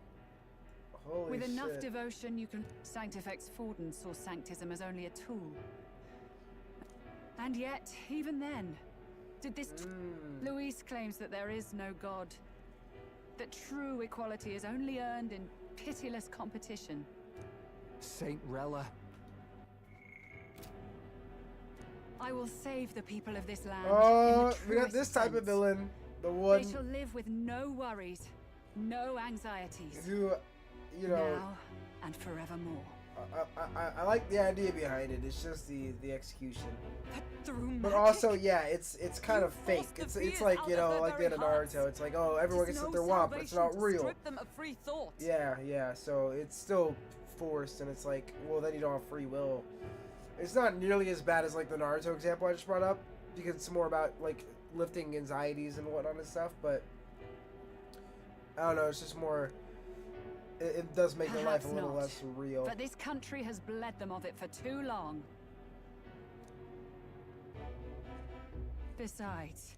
Speaker 1: Holy
Speaker 7: With enough
Speaker 1: shit.
Speaker 7: devotion, you can. Sanctifex Forden saw Sanctism as only a tool. And yet, even then, did this. Louise claims that there is no God. That true equality is only earned in pitiless competition.
Speaker 15: Saint Rella.
Speaker 7: I will save the people of this land.
Speaker 1: Oh,
Speaker 7: in the
Speaker 1: we got
Speaker 7: truest
Speaker 1: this type of
Speaker 7: sense.
Speaker 1: villain. The one
Speaker 7: They shall live with no worries, no anxieties.
Speaker 1: who, you know.
Speaker 7: Now and forevermore.
Speaker 1: I like the idea behind it. It's just the execution.
Speaker 7: Through
Speaker 1: But
Speaker 7: magic?
Speaker 1: also, yeah, it's kind of fake.
Speaker 7: the
Speaker 1: It's
Speaker 7: fears
Speaker 1: like,
Speaker 7: out
Speaker 1: you
Speaker 7: of
Speaker 1: know,
Speaker 7: their
Speaker 1: like the end of
Speaker 7: very hearts.
Speaker 1: Naruto. It's like, oh, everyone
Speaker 7: Tis
Speaker 1: gets what
Speaker 7: no
Speaker 1: they want, but it's not
Speaker 7: salvation to
Speaker 1: real.
Speaker 7: strip them of free thought.
Speaker 1: Yeah. So it's still forced, and it's like, well, then you don't have free will. It's not nearly as bad as like the Naruto example I just brought up, because it's more about like lifting anxieties and whatnot and stuff. But I don't know. It's just more. It does make their life
Speaker 7: Perhaps
Speaker 1: a little
Speaker 7: not.
Speaker 1: less real.
Speaker 7: But this country has bled them of it for too long. Besides,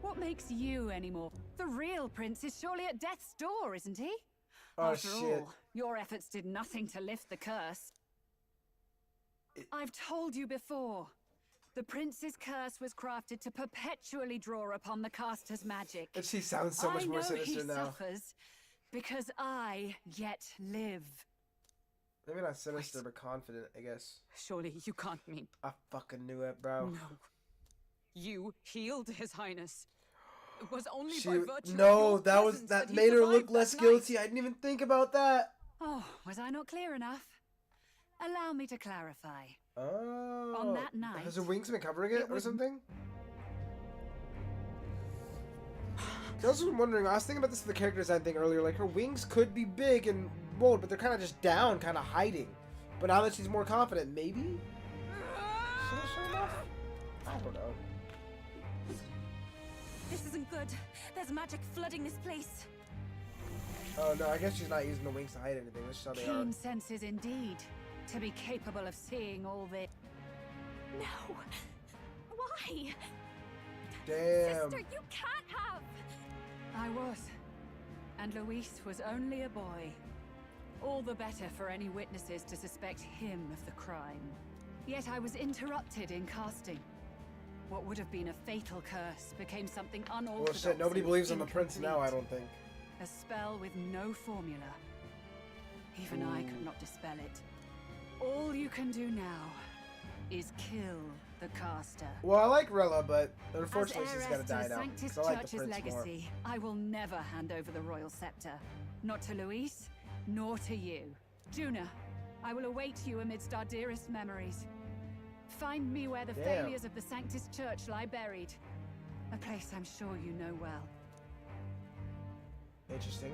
Speaker 7: what makes you any more? The real prince is surely at death's door, isn't he?
Speaker 1: Oh,
Speaker 7: After
Speaker 1: shit.
Speaker 7: all, your efforts did nothing to lift the curse. I've told you before. The prince's curse was crafted to perpetually draw upon the caster's magic.
Speaker 1: And she sounds so much more sinister
Speaker 7: he
Speaker 1: now.
Speaker 7: suffers because I yet live.
Speaker 1: Maybe not sinister, but confident, I guess.
Speaker 20: Surely you can't mean.
Speaker 1: I fucking knew it, bro.
Speaker 20: No. You healed His Highness. It was only
Speaker 1: She,
Speaker 20: by virtue of
Speaker 1: no,
Speaker 20: your
Speaker 1: that was
Speaker 20: presence
Speaker 1: that
Speaker 20: he
Speaker 1: made her look
Speaker 20: survived
Speaker 1: less
Speaker 20: that night.
Speaker 1: guilty. I didn't even think about that.
Speaker 7: Oh, was I not clear enough? Allow me to clarify.
Speaker 1: Oh.
Speaker 7: On that night,
Speaker 1: has her wings been covering it,
Speaker 7: it
Speaker 1: or
Speaker 7: was-
Speaker 1: something? I was wondering. I was thinking about this in the character design thing earlier. Like her wings could be big and bold, but they're kind of just down, kind of hiding. But now that she's more confident, maybe. Should I show enough? I don't know.
Speaker 8: This isn't good. There's magic flooding this place.
Speaker 1: Oh no, I guess she's not using the wings to hide anything. That's just how they are.
Speaker 7: keen senses indeed, to be capable of seeing all this.
Speaker 8: No. Why?
Speaker 1: Damn.
Speaker 8: Sister, you can't have.
Speaker 7: I was. And Luis was only a boy. All the better for any witnesses to suspect him of the crime. Yet I was interrupted in casting. What would have been a fatal curse became something unorthodox.
Speaker 1: Well, shit, nobody
Speaker 7: and
Speaker 1: believes in the prince now, I
Speaker 7: incomplete.
Speaker 1: don't think.
Speaker 7: A spell with no formula. Even I could not dispel it. All you can do now is kill the caster.
Speaker 1: Well, I like Rella, but
Speaker 7: As
Speaker 1: unfortunately she's gotta
Speaker 7: heiress to
Speaker 1: die
Speaker 7: the
Speaker 1: now.
Speaker 7: Sanctus
Speaker 1: 'Cause I like the
Speaker 7: Church's
Speaker 1: prince more.
Speaker 7: legacy, I will never hand over the royal scepter. Not to Luis, nor to you. Juna, I will await you amidst our dearest memories. Find me where the
Speaker 1: Damn.
Speaker 7: failures of the Sanctus Church lie buried. A place I'm sure you know well.
Speaker 1: Interesting.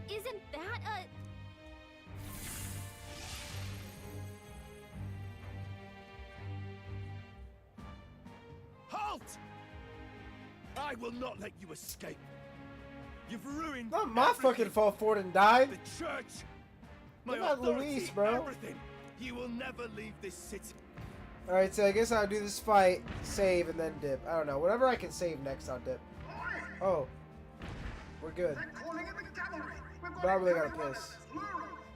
Speaker 8: Isn't that a...
Speaker 9: Halt! I will not let you escape. You've ruined
Speaker 1: Not my
Speaker 9: everything.
Speaker 1: fucking fault Forden died.
Speaker 9: The church, my
Speaker 1: What about
Speaker 9: authority,
Speaker 1: Luis, bro?
Speaker 9: everything. You will never leave this city.
Speaker 1: Alright, so I guess I'll do this fight, save, and then dip. I don't know. Whatever I can save next, I'll dip. Oh. We're good. But I really gotta piss.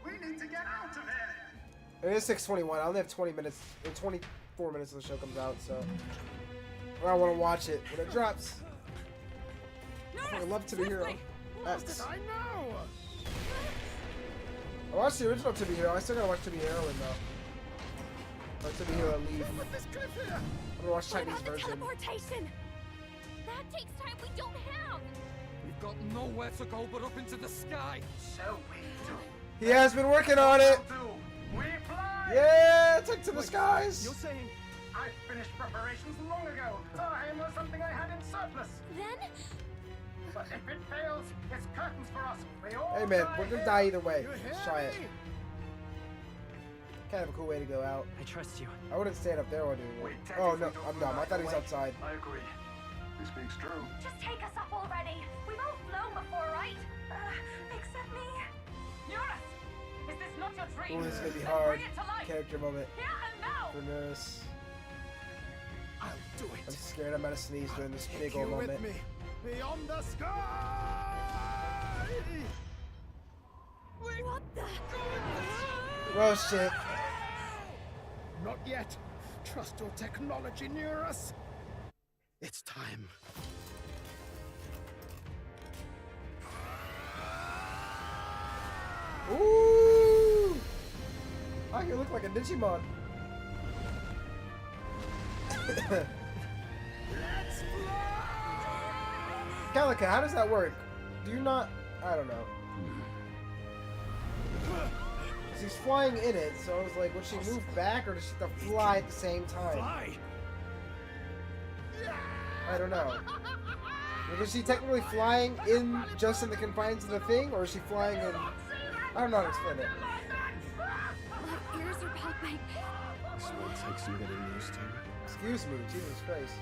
Speaker 21: We need to get out of here.
Speaker 1: It is 6:21. I only have 20 minutes, or 24 minutes till the show comes out, so. Or I want to watch it when it drops. I love To Be Hero. X.
Speaker 17: I know.
Speaker 1: I watched the original To Be Hero. I still gotta watch To Be Heroine though. Or to be here at least.
Speaker 17: With this cliff here.
Speaker 1: I'm gonna watch Chinese version.
Speaker 8: Teleportation. That takes time we don't have.
Speaker 10: We've got nowhere to go but up into the sky.
Speaker 21: So we do.
Speaker 1: He has been working on it.
Speaker 21: We fly.
Speaker 1: Yeah, take to the skies.
Speaker 21: You're saying I finished preparations long ago. Time was something I had in surplus.
Speaker 8: Then?
Speaker 21: But if it fails, it's curtains for us. We all
Speaker 1: Hey man,
Speaker 21: die
Speaker 1: we're gonna
Speaker 21: here.
Speaker 1: die either way. Let's try it. Kind of a cool way to go out.
Speaker 16: I trust you.
Speaker 1: I wouldn't stand up there while doing it. Oh no, I'm dumb. I thought he was outside.
Speaker 21: I agree. He speaks true.
Speaker 8: Just take us up already. We've all flown before, right? Except me.
Speaker 20: Eurus! Is this not your dream?
Speaker 1: Oh, this is gonna be
Speaker 20: Then
Speaker 1: hard.
Speaker 20: bring it to life.
Speaker 1: Character moment.
Speaker 20: Here and now!
Speaker 1: For this.
Speaker 17: I'll do it.
Speaker 1: I'm scared I'm gonna sneeze during this big
Speaker 17: Take
Speaker 1: old
Speaker 17: you
Speaker 1: moment.
Speaker 17: with me. Beyond the sky!
Speaker 8: What the?
Speaker 1: Oh shit.
Speaker 17: Not yet. Trust your technology, Neurus. It's time.
Speaker 1: Ooh! I can look like a Digimon. Calica, how does that work? Do you not? I don't know. 'Cause he's flying in it, so I was like, would she move back or does she have to fly at the same time?
Speaker 9: Fly!
Speaker 1: I don't know. Like, is she technically flying in just in the confines of the thing, or is she flying in? I don't know how to explain it.
Speaker 8: My ears are popping.
Speaker 3: This will take some getting used to.
Speaker 1: Excuse me, Jesus Christ.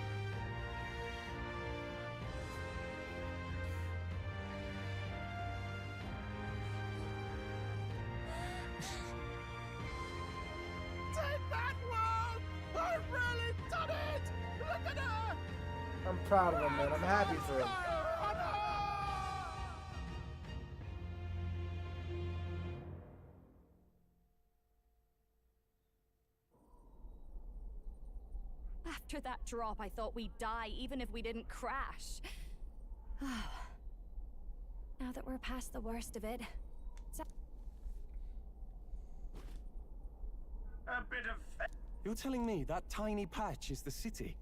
Speaker 17: Take that world! I've really done it! Look at her!
Speaker 1: I'm proud of him, man. I'm happy for him.
Speaker 8: After that drop, I thought we'd die, even if we didn't crash. Now that we're past the worst of it,
Speaker 21: A bit of
Speaker 3: You're telling me that tiny patch is the city?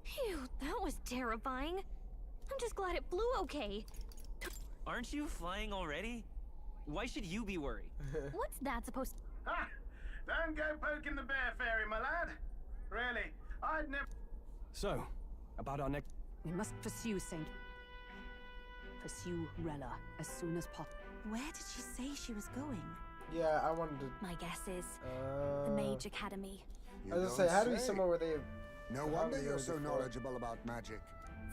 Speaker 8: phew, that was terrifying. I'm just glad it flew okay.
Speaker 16: Aren't you flying already? Why should you be worried?
Speaker 8: What's that supposed to...
Speaker 21: Ah, don't go poking the bear fairy, my lad. Really, I'd never...
Speaker 3: So, about our next...
Speaker 7: We must pursue Rella as soon as possible.
Speaker 8: Where did she say she was going?
Speaker 1: Yeah, I wanted to.
Speaker 8: My guess is the Mage Academy.
Speaker 1: I was gonna say, how do we somewhere where they?
Speaker 12: No wonder you're so knowledgeable about magic.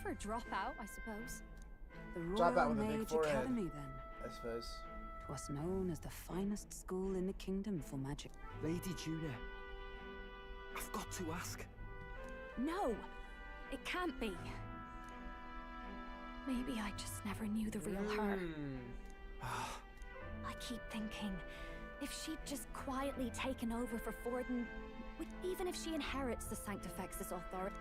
Speaker 8: For a dropout, I suppose.
Speaker 7: The
Speaker 1: Drop out
Speaker 7: Royal
Speaker 1: with a big
Speaker 7: Mage
Speaker 1: forehead,
Speaker 7: Academy, then.
Speaker 1: I suppose.
Speaker 7: 'Twas known as the finest school in the kingdom for magic.
Speaker 15: Lady Julia, I've got to ask.
Speaker 8: No, it can't be. Maybe I just never knew the real her. I keep thinking, if she'd just quietly taken over for Forden, even if she inherits the Sanctifex's authority,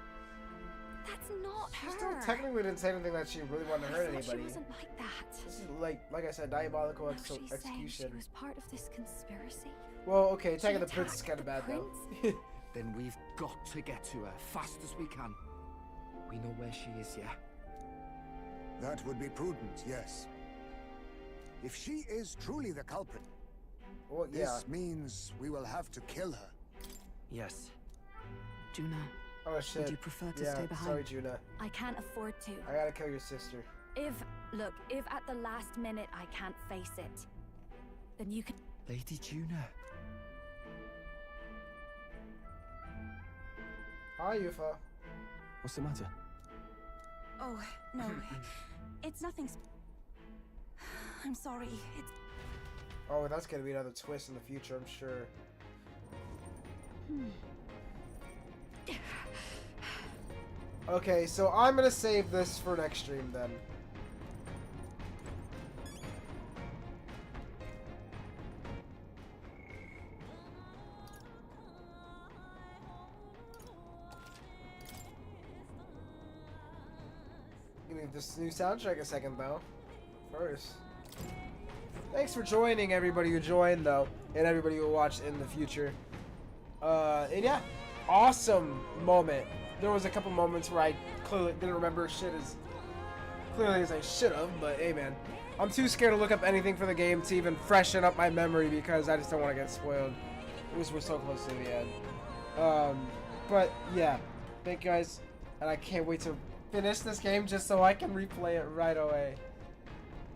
Speaker 8: that's not
Speaker 1: She
Speaker 8: her.
Speaker 1: still technically didn't say anything that she really wanted to hurt
Speaker 8: I thought
Speaker 1: anybody.
Speaker 8: She wasn't like that.
Speaker 1: This is like I said, diabolical
Speaker 8: Now she's saying
Speaker 1: execution.
Speaker 8: she was part of this conspiracy.
Speaker 1: Well, okay,
Speaker 8: She
Speaker 1: attacking the prince is
Speaker 8: attacked
Speaker 1: kind of
Speaker 8: the
Speaker 1: bad though.
Speaker 15: Then we've got to get to her fast as we can. We know where she is, yeah?
Speaker 12: That would be prudent, yes. If she is truly the culprit,
Speaker 1: well, yeah.
Speaker 12: this means we will have to kill her.
Speaker 16: Yes.
Speaker 7: Juna,
Speaker 1: Oh shit.
Speaker 7: would you prefer to
Speaker 1: yeah,
Speaker 7: stay behind?
Speaker 1: sorry, Juna.
Speaker 8: I can't afford to.
Speaker 1: I gotta kill your sister.
Speaker 8: If at the last minute I can't face it, then you can...
Speaker 15: Lady Juna.
Speaker 1: Hi, Yufa.
Speaker 3: What's the matter?
Speaker 8: Oh, no. It's nothing... I'm sorry. It's...
Speaker 1: Oh, that's gonna be another twist in the future, I'm sure. Okay, so I'm gonna save this for next stream then. Give me this new soundtrack a second though. First. Thanks for joining, everybody who joined, though, and everybody who watched in the future. And yeah, awesome moment. There was a couple moments where I clearly didn't remember shit as clearly as I should have, but hey, man. I'm too scared to look up anything for the game to even freshen up my memory because I just don't want to get spoiled. We're so close to the end. But yeah, thank you guys, and I can't wait to finish this game just so I can replay it right away.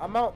Speaker 1: I'm out.